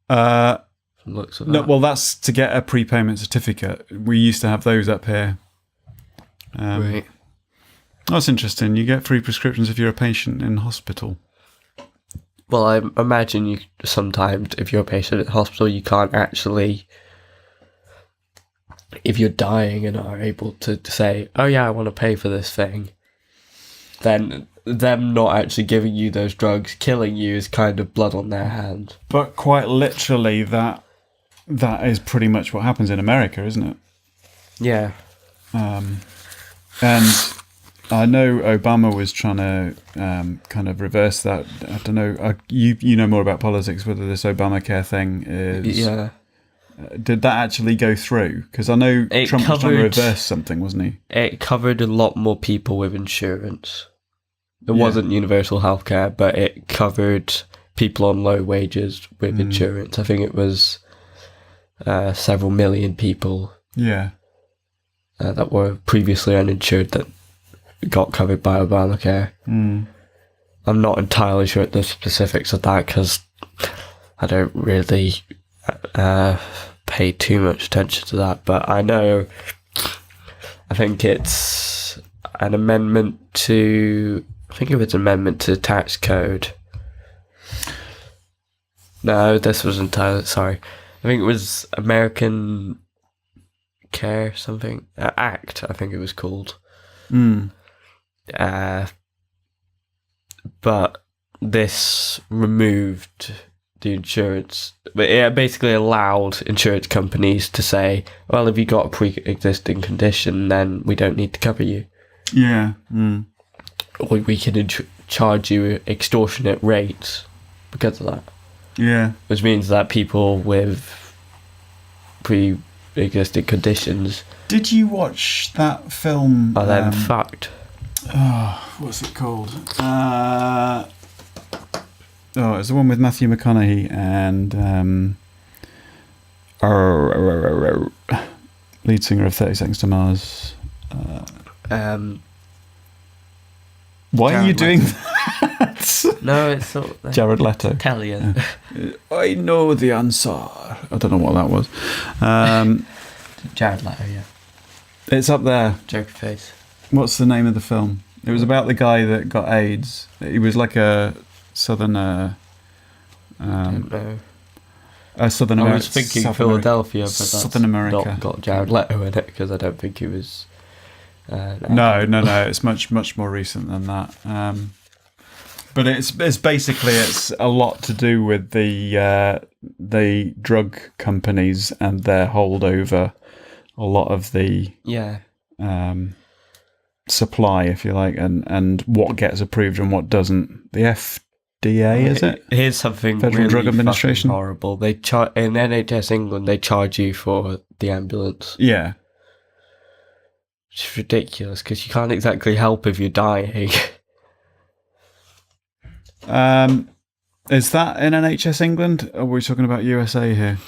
Looks of that. No, well, that's to get a prepayment certificate. We used to have those up here. Right. That's interesting. You get free prescriptions if you're a patient in hospital. Well, I imagine you sometimes, if you're a patient at hospital, you can't actually, if you're dying and are able to say, oh yeah, I want to pay for this thing, then them not actually giving you those drugs, killing you, is kind of blood on their hands. But quite literally, that is pretty much what happens in America, isn't it? Yeah. And I know Obama was trying to kind of reverse that. I don't know. You know more about politics, whether this Obamacare thing is... Yeah. Did that actually go through? Because I know Trump was trying to reverse something, wasn't he? It covered a lot more people with insurance. It wasn't universal healthcare, but it covered people on low wages with insurance. I think it was several million people that were previously uninsured that got covered by Obamacare. I'm not entirely sure at the specifics of that because I don't really pay too much attention to that, but I know, I think it's an amendment to, I think it was an amendment to the tax code. No, this was entirely, sorry. I think it was American Care something, Act, I think it was called. But this removed the insurance, but it basically allowed insurance companies to say, well, if you've got a pre-existing condition, then we don't need to cover you. Yeah. Or we can charge you extortionate rates because of that. Yeah. Which means that people with pre-existing conditions... Did you watch that film? Are then fucked. What's it called? It's the one with Matthew McConaughey and lead singer of 30 Seconds to Mars. Why are you Jared doing Leto. that? No, it's not. Jared Leto. Italian. I know the answer. I don't know what that was. Jared Leto, yeah. It's up there. Joker face. What's the name of the film? It was about the guy that got AIDS. He was like a southerner. Don't know. Southern I America. was thinking Philadelphia, but that's Southern America. not got Jared Leto in it because I don't think he was. No. It's much more recent than that. But it's basically it's a lot to do with the drug companies and their hold over a lot of the supply, if you like, and what gets approved and what doesn't. The FDA, is it? Here's something Federal really Drug Administration. fucking horrible. They in NHS England. They charge you for the ambulance. Yeah. It's ridiculous because you can't exactly help if you're dying. Is that in NHS England? Or are we talking about USA here?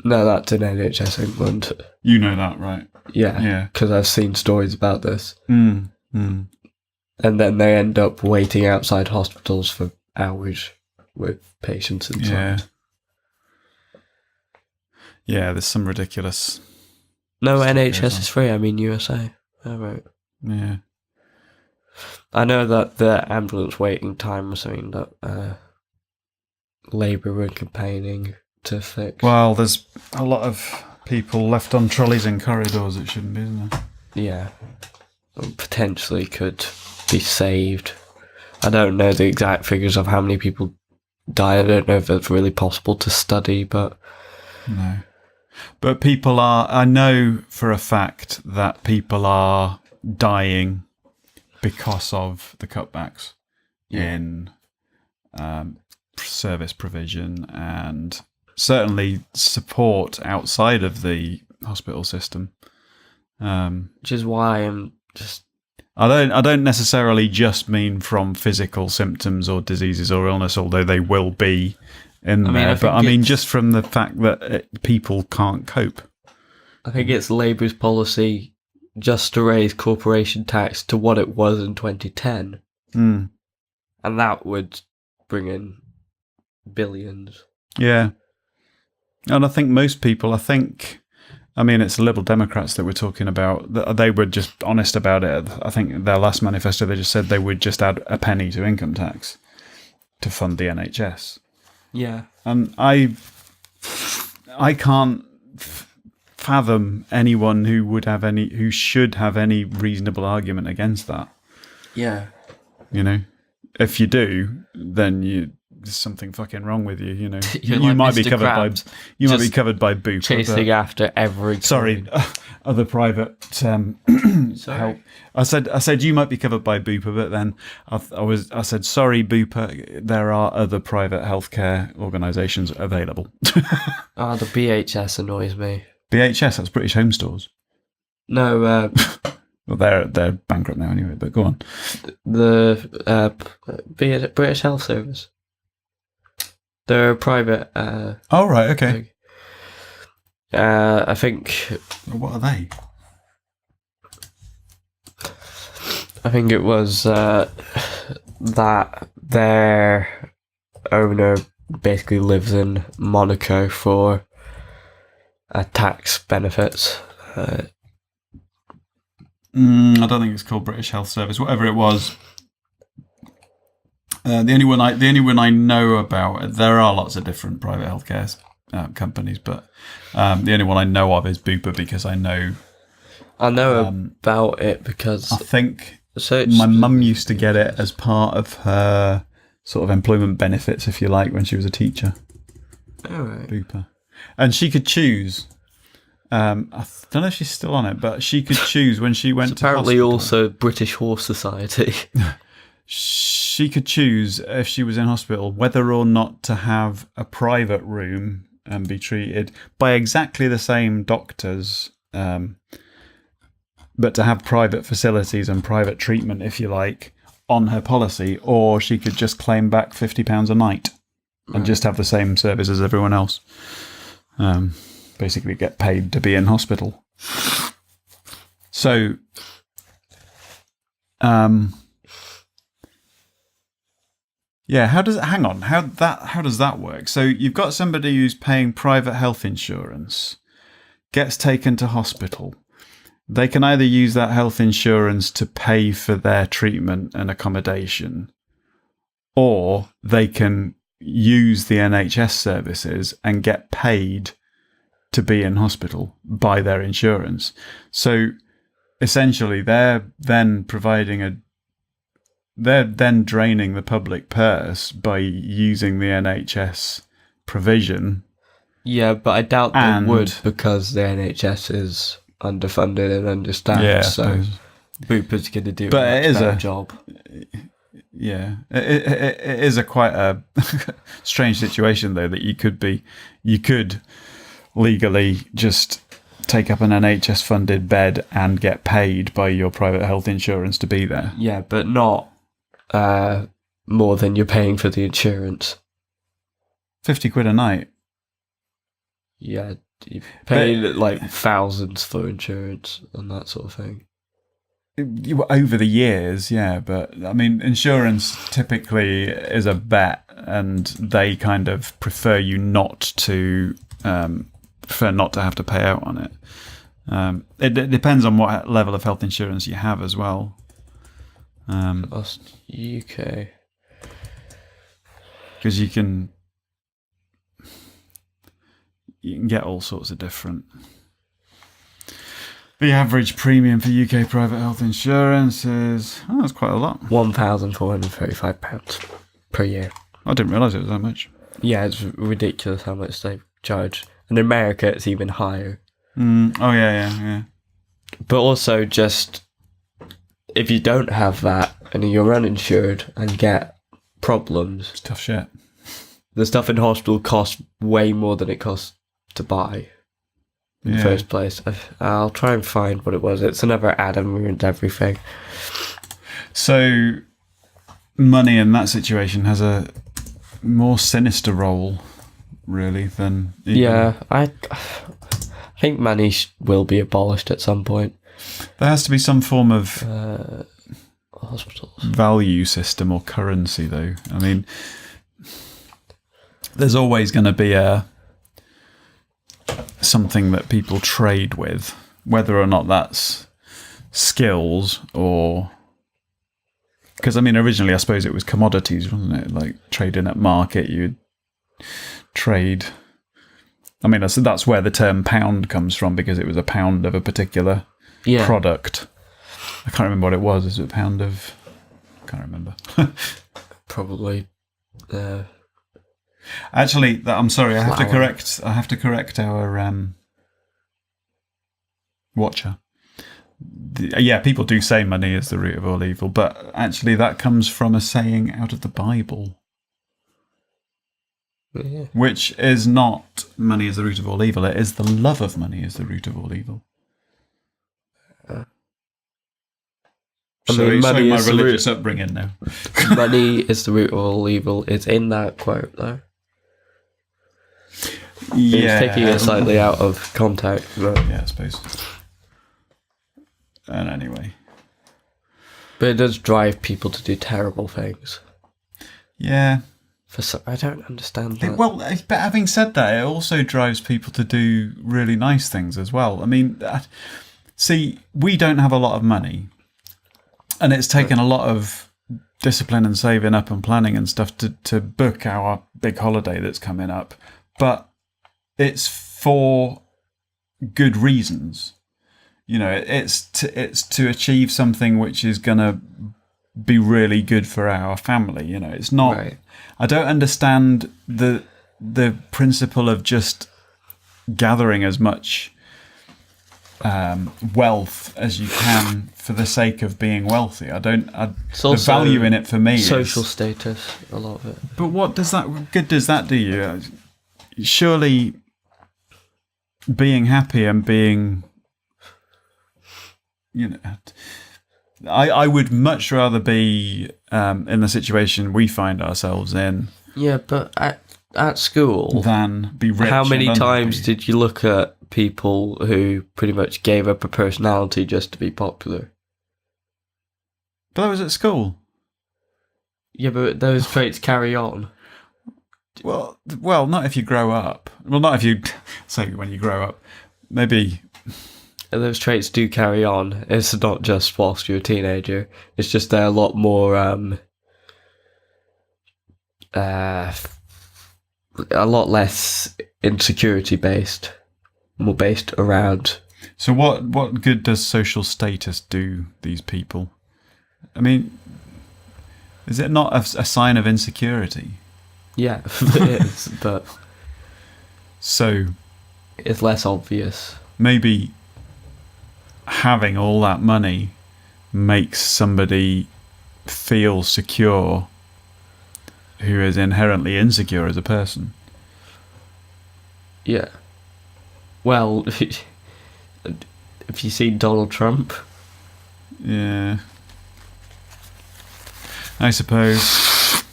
No, that's in NHS England. You know that, right? Yeah, because I've seen stories about this. Mm. And then they end up waiting outside hospitals for hours with patients inside. Yeah, there's some ridiculous. No, NHS is free. I mean USA. Oh, right. Yeah. I know that the ambulance waiting time was something that Labour were campaigning to fix. Well, there's a lot of people left on trolleys in corridors. It shouldn't be, isn't there? Yeah. Potentially could be saved. I don't know the exact figures of how many people die. I don't know if it's really possible to study, but... No. But people are... I know for a fact that people are dying because of the cutbacks in service provision and certainly support outside of the hospital system. Which is why I'm just... I don't necessarily just mean from physical symptoms or diseases or illness, although they will be in there. But I mean just from the fact that people can't cope. I think it's Labour's policy just to raise corporation tax to what it was in 2010. Mm. And that would bring in billions. Yeah. And I think most people, I mean, it's the Liberal Democrats that we're talking about. They were just honest about it. I think their last manifesto, they just said they would just add a penny to income tax to fund the NHS. Yeah. And I can't fathom anyone who should have any reasonable argument against that. Yeah. You know, if you do, then there's something fucking wrong with you. You know, You're you like might be Mr. covered Krabs, might be covered by Bupa. chasing after every... Sorry, other private help. I said you might be covered by Bupa, but then I said sorry, Bupa. There are other private healthcare organisations available. The BHS annoys me. BHS, that's British Home Stores. No, well, they're bankrupt now anyway. But go on. The British Health Service. They're a private. Oh right, okay. I think. What are they? I think it was that their owner basically lives in Monaco for tax benefits. I don't think it's called British Health Service. Whatever it was. The only one I know about, there are lots of different private healthcare companies, but the only one I know of is Bupa because I know about it because I think my mum used to get it as part of her sort of employment benefits, if you like, when she was a teacher. All right. Bupa, and she could choose. I don't know if she's still on it, but she could choose when she went to apparently hospital. Also British Horse Society. She could choose, if she was in hospital, whether or not to have a private room and be treated by exactly the same doctors, but to have private facilities and private treatment, if you like, on her policy, or she could just claim back £50 a night and just have the same service as everyone else. Basically get paid to be in hospital. So, yeah, how does that work? So you've got somebody who's paying private health insurance, gets taken to hospital. They can either use that health insurance to pay for their treatment and accommodation, or they can use the NHS services and get paid to be in hospital by their insurance. So essentially, they're then draining the public purse by using the NHS provision. Yeah, but I doubt they would, because the NHS is underfunded and understaffed. Yeah, so Bupa's going to do a better job. Yeah, it is quite a strange situation though, that you could legally just take up an NHS funded bed and get paid by your private health insurance to be there. Yeah, but not more than you're paying for the insurance. £50 a night. Yeah, you pay like thousands for insurance and that sort of thing. Over the years, yeah, but I mean, insurance typically is a bet, and they kind of prefer not to have to pay out on it. It depends on what level of health insurance you have as well. UK, because you can get all sorts of different. The average premium for UK private health insurance is that's quite a lot. £1,435 per year. I didn't realise it was that much. Yeah, it's ridiculous how much they charge. And in America, it's even higher. Oh yeah. But also, just if you don't have that and you're uninsured and get problems, it's tough shit. The stuff in hospital costs way more than it costs to buy in the first place. I'll try and find what it was. It's another ad and ruined everything. So, money in that situation has a more sinister role, really, than... Yeah, I think money will be abolished at some point. There has to be some form of hospitals value system or currency, though. I mean, there's always going to be something that people trade with, whether or not that's skills or... Because, I mean, originally, I suppose it was commodities, wasn't it? Like, trading at market, you'd trade... I mean, that's where the term pound comes from, because it was a pound of a particular product. I can't remember what it was. Is it a pound of... I can't remember. Probably... Actually, I'm sorry. I have to correct our watcher. People do say money is the root of all evil, but actually, that comes from a saying out of the Bible, which is not money is the root of all evil. It is the love of money is the root of all evil. Money my is religious upbringing now. Money is the root of all evil. It's in that quote, though. Yeah, it's taking it slightly out of context. But... Yeah, I suppose. And anyway, but it does drive people to do terrible things. Yeah, I don't understand that. But having said that, it also drives people to do really nice things as well. I mean, see, we don't have a lot of money. And it's taken a lot of discipline and saving up and planning and stuff to book our big holiday that's coming up. But it's for good reasons. You know, it's to achieve something which is going to be really good for our family. You know, it's not... Right. I don't understand the principle of just gathering as much... wealth as you can for the sake of being wealthy. The value in it for me social is status, a lot of it. But what good does that do you? Surely being happy and being, you know, I would much rather be in the situation we find ourselves in. Yeah, but at school, than be rich. How many times did you look at people who pretty much gave up a personality just to be popular. But that was at school. Yeah, but those traits carry on. Well, not if you grow up. Well, not if you say when you grow up. Maybe Those traits do carry on. It's not just whilst you're a teenager. It's just they're a lot more, a lot less insecurity based, more based around. So what good does social status do these people? I mean, is it not a sign of insecurity? Yeah, it is, but So it's less obvious. maybe having all that money makes somebody feel secure who is inherently insecure as a person. Yeah. Well, if you see Donald Trump, Yeah. I suppose.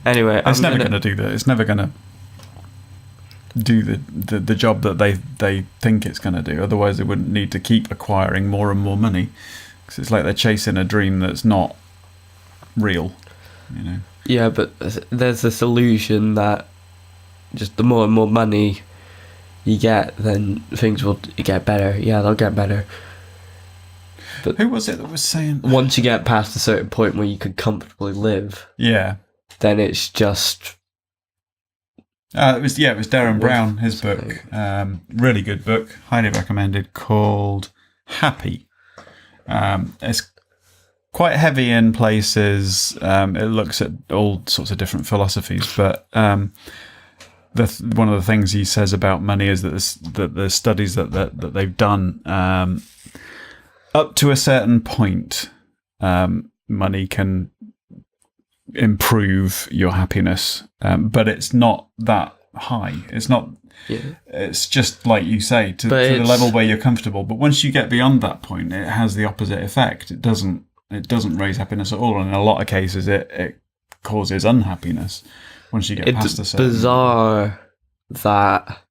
anyway, It's never going to do that. It's never going to do the job that they think it's going to do. Otherwise, they wouldn't need to keep acquiring more and more money. Because it's like they're chasing a dream that's not real, you know. Yeah, but there's this illusion that just the more and more money you get, then things will get better. Yeah, they'll get better. But Who was it that was saying? once you get past a certain point where you can comfortably live, Yeah. then it's just... It was Darren Brown, his book. Really good book, highly recommended, called Happy. It's quite heavy in places. It looks at all sorts of different philosophies, but one of the things he says about money is that the studies that they've done, up to a certain point, money can improve your happiness, but it's not that high. It's not. Yeah. It's just like you say, to the level where you're comfortable. But once you get beyond that point, it has the opposite effect. It doesn't raise happiness at all, and in a lot of cases, it causes unhappiness. Once you get past a certain. It's bizarre that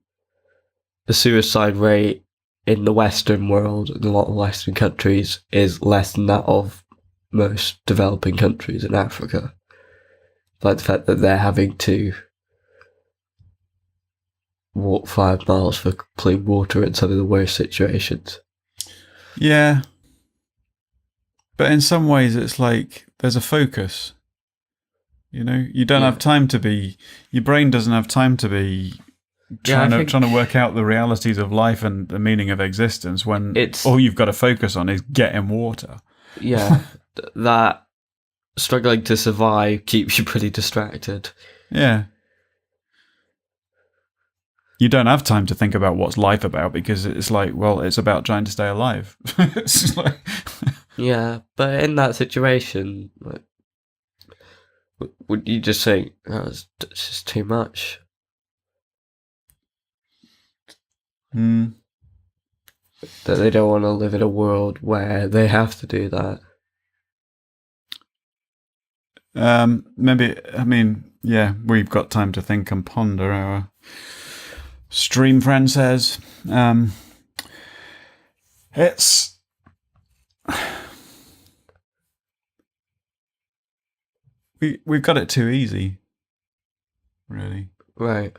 the suicide rate in the Western world, in a lot of Western countries, is less than that of most developing countries in Africa. Like the fact that they're having to walk 5 miles for clean water in some of the worst situations. Yeah. But in some ways, it's like there's a focus. You know, you don't have time to be. Your brain doesn't have time to be trying to work out the realities of life and the meaning of existence when all you've got to focus on is getting water. Yeah, that struggling to survive keeps you pretty distracted. Yeah. You don't have time to think about what's life about because it's like, well, it's about trying to stay alive. It's like yeah, but in that situation, like, would you just think, oh, it's just too much? That they don't want to live in a world where they have to do that. Maybe, I mean, yeah, we've got time to think and ponder, our stream friend says. It's... We've got it too easy, really. Right.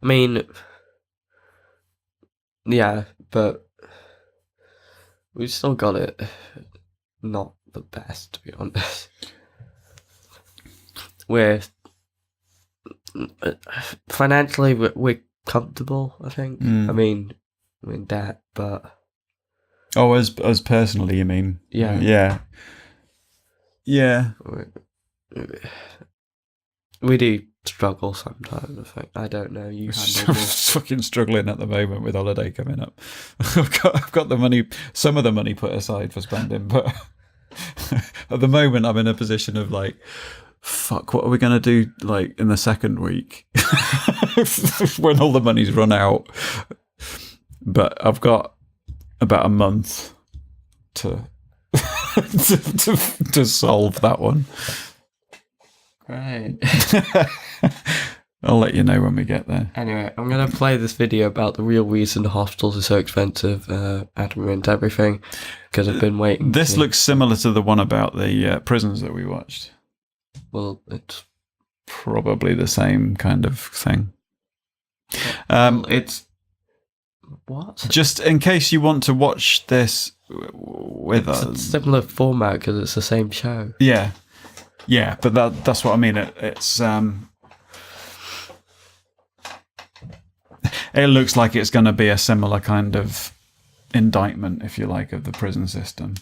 I mean, yeah, but we've still got it not the best, to be honest. We're financially we're comfortable, I think. I mean, we're in debt, but as personally, you mean? Yeah. We do struggle sometimes, I think. I don't know. You handle more. Fucking struggling at the moment with holiday coming up. I've got the money, some of the money put aside for spending, but at the moment I'm in a position of like, fuck, what are we going to do like in the second week when all the money's run out? But I've got about a month to to solve that one. Right. I'll let you know when we get there. Anyway, I'm going to play this video about the real reason hospitals are so expensive, Adam ruined everything, because I've been waiting. This looks similar to the one about the prisons that we watched. Well, it's probably the same kind of thing. It's... What? Just in case you want to watch this with us. It's a similar format, because it's the same show. Yeah. Yeah, but that's what I mean. It's... It looks like it's going to be a similar kind of indictment, if you like, of the prison system.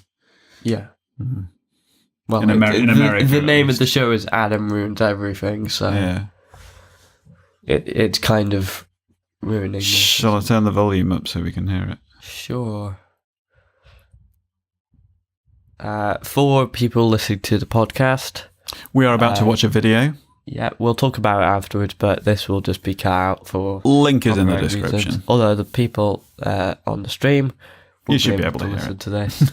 Yeah. Mm-hmm. Well, in America, the name of the show is Adam Ruins Everything, so yeah, it's kind of ruining. Shall I turn the volume up so we can hear it? Sure. For people listening to the podcast, we are about to watch a video. Yeah, we'll talk about it afterwards, but this will just be cut out for... Link is in the description. Reasons. Although the people on the stream will you should be able to hear listen it. to this.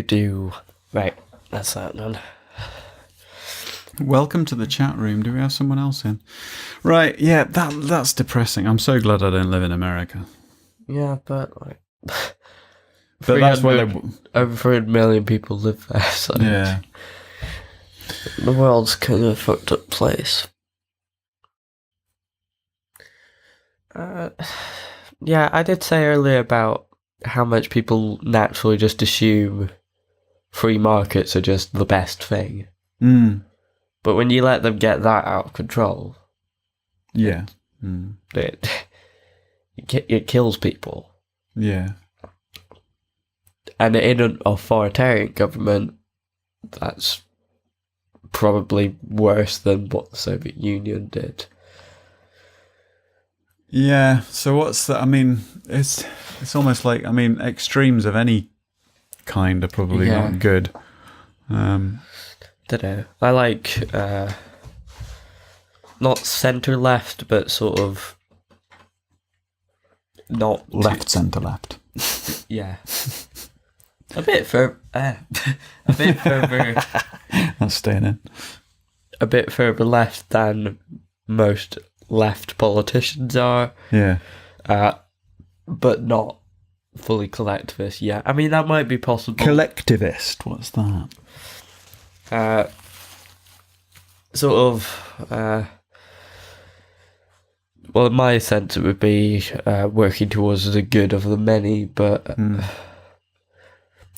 do. Right, that's that done. Welcome to the chat room. Do we have someone else in? Right, yeah, that's depressing. I'm so glad I don't live in America. Yeah, but like... But that's why over 300 million people live there, so... Yeah. The world's kind of a fucked up place. Yeah, I did say earlier about how much people naturally just assume free markets are just the best thing. Mm. But when you let them get that out of control, yeah, it kills people. Yeah. And in an authoritarian government, that's probably worse than what the Soviet Union did. Yeah, so what's that? I mean, it's almost like, I mean, extremes of any kind are probably not good. Don't know. I like not centre left, but sort of not left, centre, left. Yeah. A bit further. That's staying in. A bit further left than most left politicians are. Yeah. But not fully collectivist. Yeah, I mean that might be possible. Collectivist. What's that? Sort of. Well, in my sense, it would be working towards the good of the many, but.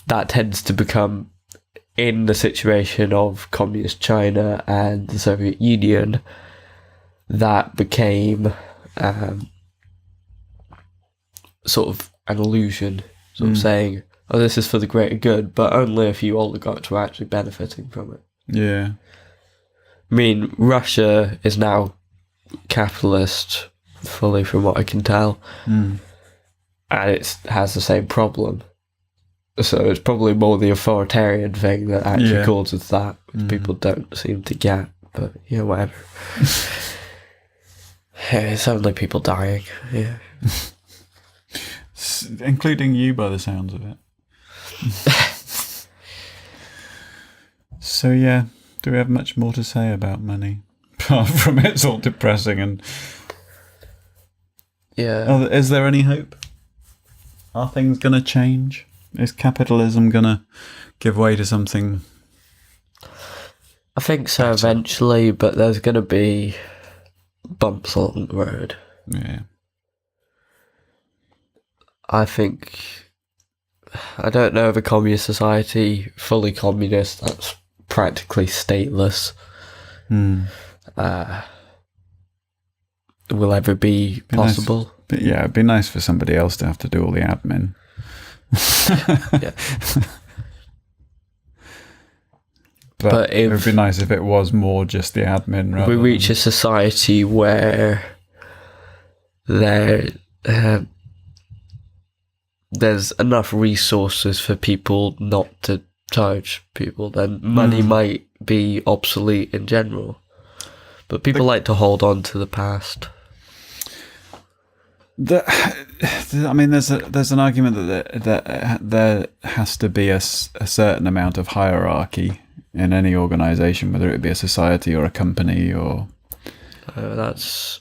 That tends to become, in the situation of communist China and the Soviet Union, that became sort of an illusion, sort of saying, oh, this is for the greater good, but only a few oligarchs were actually benefiting from it. Yeah. I mean, Russia is now capitalist, fully from what I can tell, and it has the same problem. So it's probably more the authoritarian thing that actually causes that, which people don't seem to get. But, yeah, whatever. It's only people dying, yeah. Including you by the sounds of it. So, yeah, do we have much more to say about money? Apart from it's all depressing and... Yeah. Oh, is there any hope? Are things going to change? Is capitalism going to give way to something? I think so eventually, but there's going to be bumps along the road. Yeah. I don't know of a communist society, fully communist, that's practically stateless, will ever be possible. Nice. But yeah, it'd be nice for somebody else to have to do all the admin. Yeah. But it would be nice if it was more just the admin. We reach a society where there's enough resources for people not to charge people, then money might be obsolete in general. But people like to hold on to the past. I mean, there's an argument that there has to be a certain amount of hierarchy in any organization, whether it be a society or a company or... That's...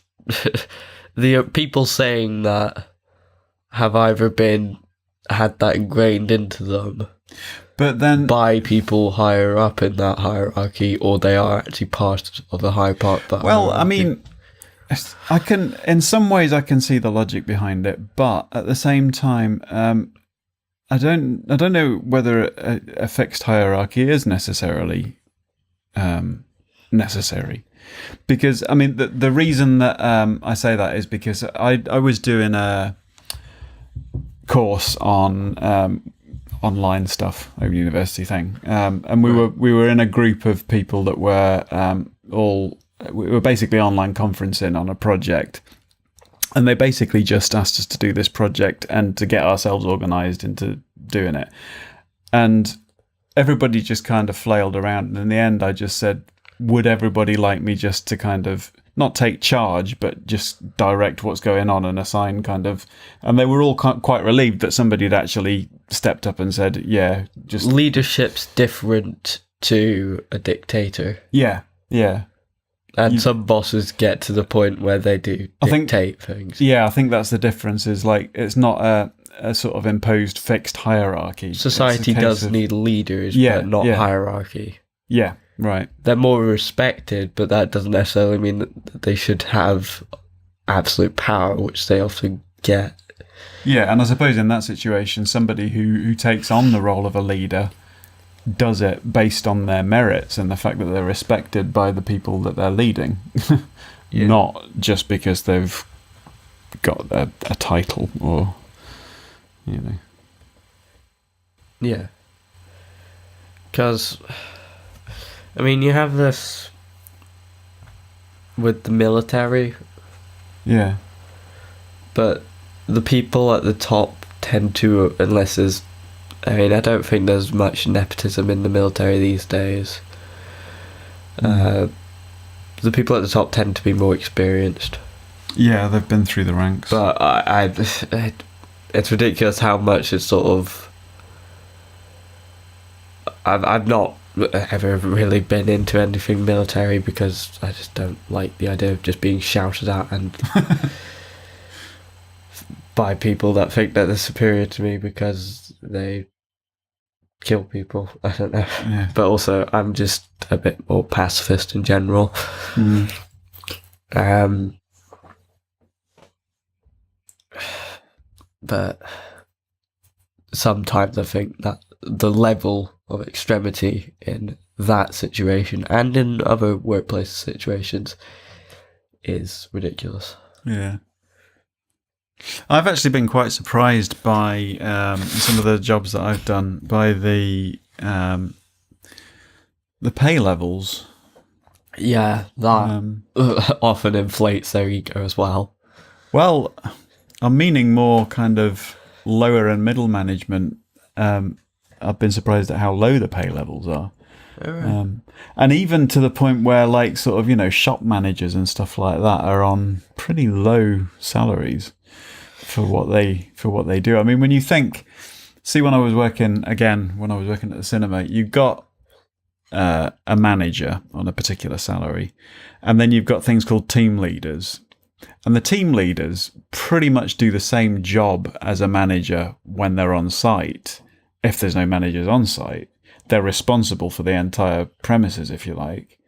the people saying that have either had that ingrained into them, but then by people higher up in that hierarchy, or they are actually part of the higher part. That well, hierarchy. I mean, in some ways I can see the logic behind it, but at the same time, I don't know whether a fixed hierarchy is necessarily necessary. Because, I mean, the reason that I say that is because I was doing a course on online stuff over university thing, and we were in a group of people that were we were basically online conferencing on a project, and they basically just asked us to do this project and to get ourselves organised into doing it, and everybody just kind of flailed around, and in the end I just said, would everybody like me just to kind of not take charge, but just direct what's going on and assign kind of... And they were all quite relieved that somebody had actually stepped up and said, yeah, just... Leadership's different to a dictator. Yeah, yeah. And some bosses get to the point where they do dictate things. Yeah, I think that's the difference, is like, it's not a sort of imposed fixed hierarchy. Society does need leaders, but not hierarchy. Yeah, right. They're more respected, but that doesn't necessarily mean that they should have absolute power, which they often get. Yeah, and I suppose in that situation, somebody who takes on the role of a leader does it based on their merits and the fact that they're respected by the people that they're leading, not just because they've got a title or, you know. Yeah. Because... I mean, you have this with the military. Yeah. But the people at the top tend to, unless there's... I mean, I don't think there's much nepotism in the military these days. The people at the top tend to be more experienced. Yeah, they've been through the ranks. But it's ridiculous how much it's sort of... I've not ever really been into anything military because I just don't like the idea of just being shouted at and by people that think that they're superior to me because they kill people. I don't know. Yeah. But also I'm just a bit more pacifist in general. But sometimes I think that the level of extremity in that situation and in other workplace situations is ridiculous. Yeah. I've actually been quite surprised by some of the jobs that I've done by the pay levels. Yeah, that often inflates their ego as well. Well, I'm meaning more kind of lower and middle management. I've been surprised at how low the pay levels are. Right. And even to the point where, like, sort of, you know, shop managers and stuff like that are on pretty low salaries for what they do. I mean, when you think, see, when I was working at the cinema, you got a manager on a particular salary, and then you've got things called team leaders. And the team leaders pretty much do the same job as a manager when they're on site. If there's no managers on site, they're responsible for the entire premises, if you like,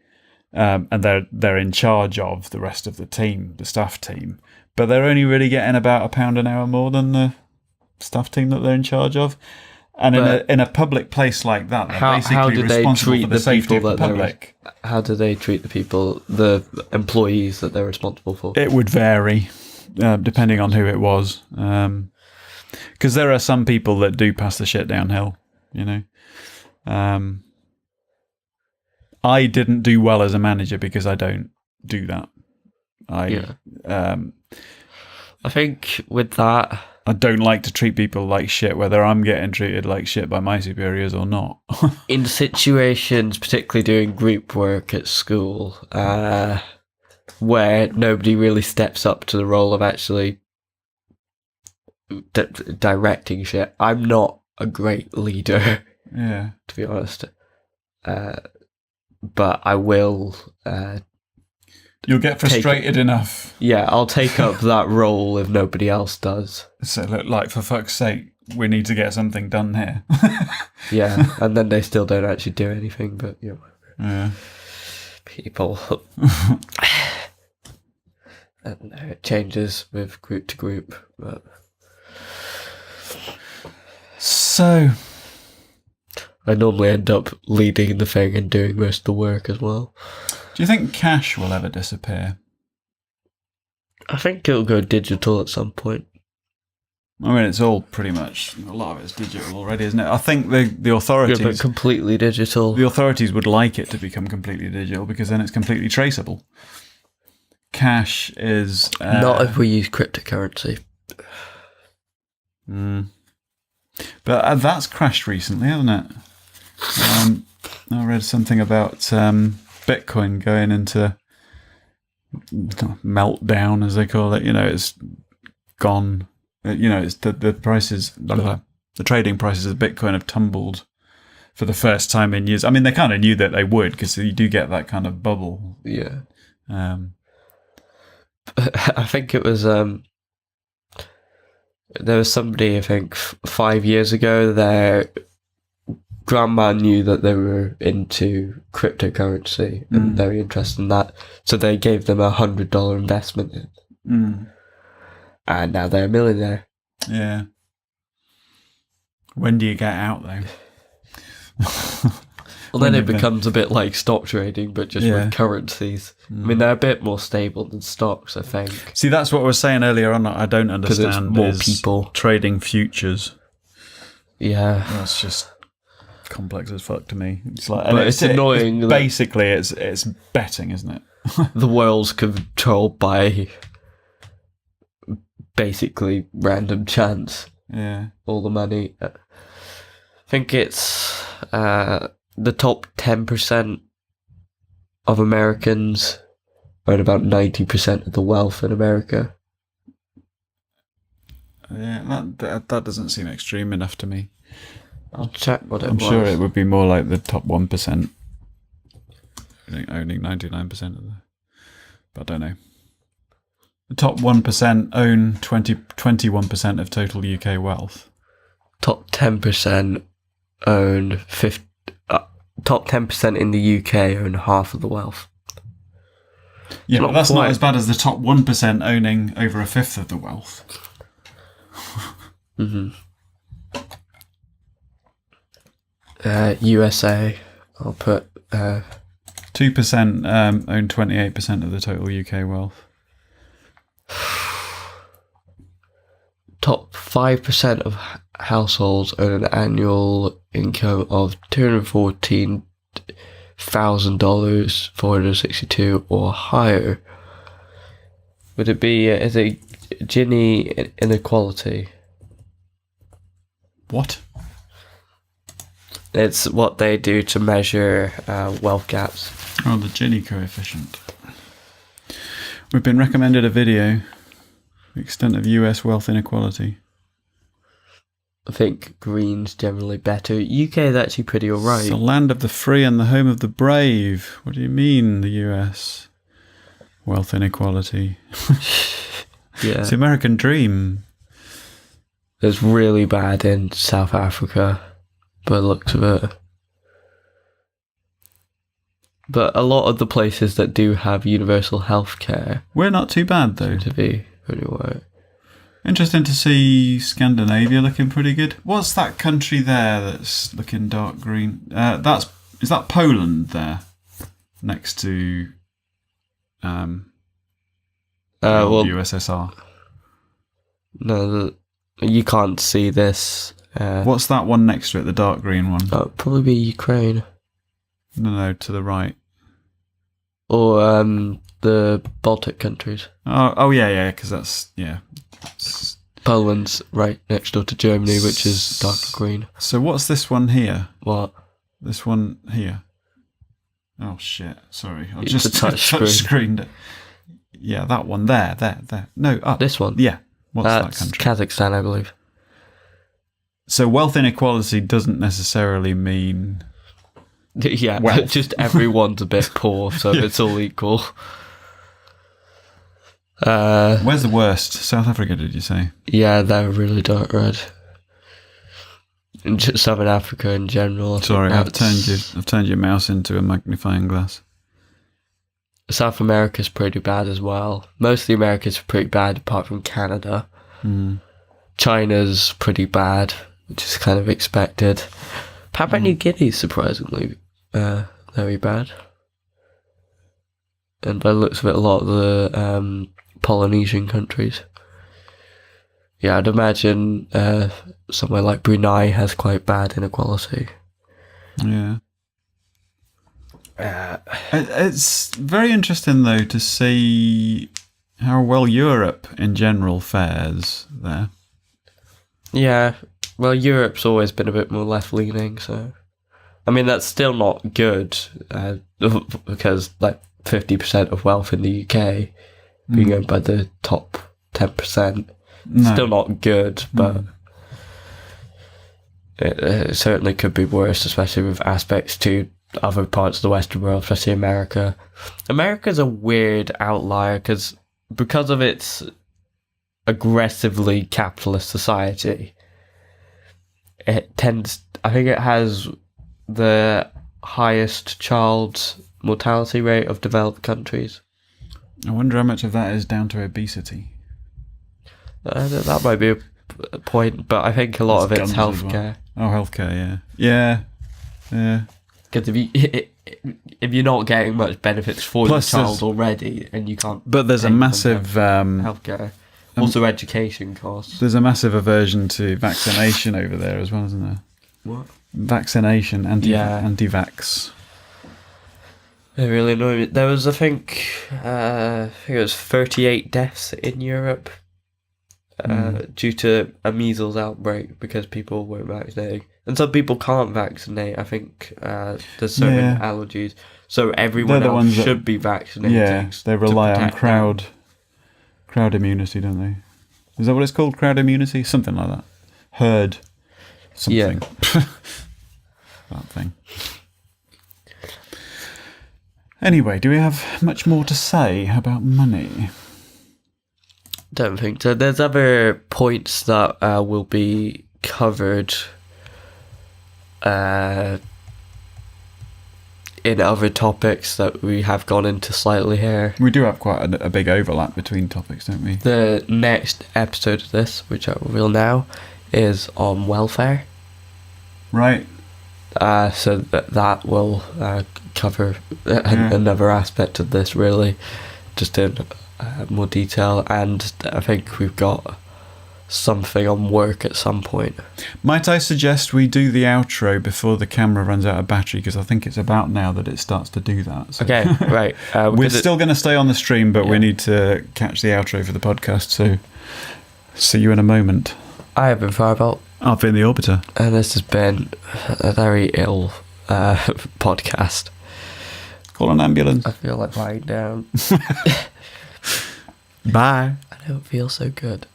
and they're in charge of the rest of the team, the staff team. But they're only really getting about £1 an hour more than the staff team that they're in charge of. And in a public place like that, they're basically responsible for the safety of the public. How do they treat the employees that they're responsible for? It would vary depending on who it was. Because there are some people that do pass the shit downhill, you know. I didn't do well as a manager because I don't do that. I think with that, I don't like to treat people like shit, whether I'm getting treated like shit by my superiors or not. In situations, particularly doing group work at school, where nobody really steps up to the role of actually directing shit, I'm not a great leader. Yeah, to be honest. but I will. You'll get frustrated enough. Yeah, I'll take up that role if nobody else does. So, look, like, for fuck's sake, we need to get something done here. Yeah, and then they still don't actually do anything, but, you know. Yeah. People. I don't know, it changes with group to group, but... So... I normally end up leading the thing and doing most of the work as well. Do you think cash will ever disappear? I think it'll go digital at some point. I mean, it's all pretty much, a lot of it's digital already, isn't it? I think the authorities... Yeah, but completely digital. The authorities would like it to become completely digital because then it's completely traceable. Cash is... Not if we use cryptocurrency. But that's crashed recently, hasn't it? I read something about Bitcoin going into meltdown, as they call it. You know, it's gone. You know, it's the prices, the trading prices of Bitcoin have tumbled for the first time in years. I mean, they kind of knew that they would because you do get that kind of bubble. Yeah. I think it was... there was somebody, I think, 5 years ago, their grandma knew that they were into cryptocurrency and very interested in that. So they gave them $100 investment in. And now they're a millionaire. Yeah. When do you get out, though? Well, then it becomes a bit like stock trading, but just with currencies. I mean, they're a bit more stable than stocks, I think. See, that's what I was saying earlier on. I don't understand more people trading futures. Yeah, that's just complex as fuck to me. It's like, but it's annoying. Basically, it's betting, isn't it? The world's controlled by basically random chance. Yeah, all the money. I think it's the top 10% of Americans own about 90% of the wealth in America. Yeah, that doesn't seem extreme enough to me. I'll check what it was. I'm sure it would be more like the top 1% owning 99% of the... But I don't know. The top 1% own 21% of total UK wealth. Top 10% own top 10% in the UK own half of the wealth. Yeah, but that's not as bad as the top 1% owning over a fifth of the wealth. USA, I'll put 2% own 28% of the total UK wealth. Top 5% of households own an annual income of $214,000, 462 or higher. Would it be is it Gini inequality? What? It's what they do to measure wealth gaps. Oh, the Gini coefficient. We've been recommended a video, the extent of US wealth inequality. I think green's generally better. UK is actually pretty alright. It's the land of the free and the home of the brave. What do you mean, the US? Wealth inequality. Yeah. It's the American dream. It's really bad in South Africa, by the looks of it. But a lot of the places that do have universal health care... We're not too bad, though. ...to be pretty alright. Interesting to see Scandinavia looking pretty good. What's that country there that's looking dark green? Is that Poland there, next to USSR? No, you can't see this. What's that one next to it? The dark green one? That would probably be Ukraine. No, to the right. Or the Baltic countries. Oh yeah, because that's Poland's right next door to Germany, which is darker green. So what's this one here? What? This one here. Oh shit! Sorry, I It's just a touch screened it. Yeah, that one there. No, up. This one. Yeah. What's That's that country? Kazakhstan, I believe. So wealth inequality doesn't necessarily mean Yeah, wealth. just everyone's a bit poor, so it's all equal. Where's the worst? South Africa, did you say? Yeah, they're really dark red. And just Southern Africa in general. Sorry, I've turned your mouse into a magnifying glass. South America's pretty bad as well. Most of the Americas are pretty bad, apart from Canada. China's pretty bad, which is kind of expected. Papua New Guinea's surprisingly very bad. And by the looks of it, a lot of the Polynesian countries. Yeah, I'd imagine somewhere like Brunei has quite bad inequality. Yeah. It's very interesting, though, to see how well Europe in general fares there. Yeah, well, Europe's always been a bit more left-leaning, so... I mean, that's still not good, because, like, 50% of wealth in the UK being owned by the top 10%. No. Still not good, but it certainly could be worse, especially with aspects to other parts of the Western world, especially America. America's a weird outlier because of its aggressively capitalist society. I think it has the highest child mortality rate of developed countries. I wonder how much of that is down to obesity. That might be a point, but I think a lot of it's healthcare. Well. Oh, healthcare, yeah. Because if you're not getting much benefits for your child already, and you can't... But there's a massive... healthcare. Also education costs. There's a massive aversion to vaccination over there as well, isn't there? What? Vaccination, anti-vax. It really annoyed me. There was, I think it was 38 deaths in Europe due to a measles outbreak because people weren't vaccinating. And some people can't vaccinate. I think there's certain allergies. So everyone else should be vaccinated. Yeah, they rely on crowd immunity, don't they? Is that what it's called? Crowd immunity? Something like that. Herd something. Yeah. That thing. Anyway, do we have much more to say about money? Don't think so. There's other points that will be covered in other topics that we have gone into slightly here. We do have quite a big overlap between topics, don't we? The next episode of this, which I reveal now, is on welfare. Right. So that will cover another aspect of this, really, just in more detail. And I think we've got something on work at some point. Might I suggest we do the outro before the camera runs out of battery, because I think it's about now that it starts to do that. So. Okay, right. We're still going to stay on the stream, but we need to catch the outro for the podcast, so see you in a moment. I have been Firebolt. I've been the Orbiter. And this has been a very ill podcast. Call an ambulance. I feel like lying down. Bye. I don't feel so good.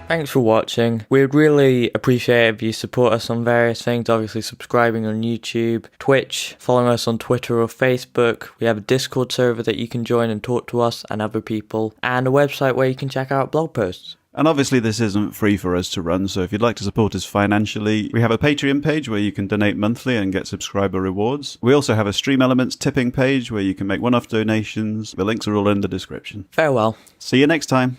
Thanks for watching. We'd really appreciate if you support us on various things, obviously subscribing on YouTube, Twitch, following us on Twitter or Facebook. We have a Discord server that you can join and talk to us and other people, and a website where you can check out blog posts. And obviously this isn't free for us to run, so if you'd like to support us financially, we have a Patreon page where you can donate monthly and get subscriber rewards. We also have a Stream Elements tipping page where you can make one-off donations. The links are all in the description. Farewell. See you next time.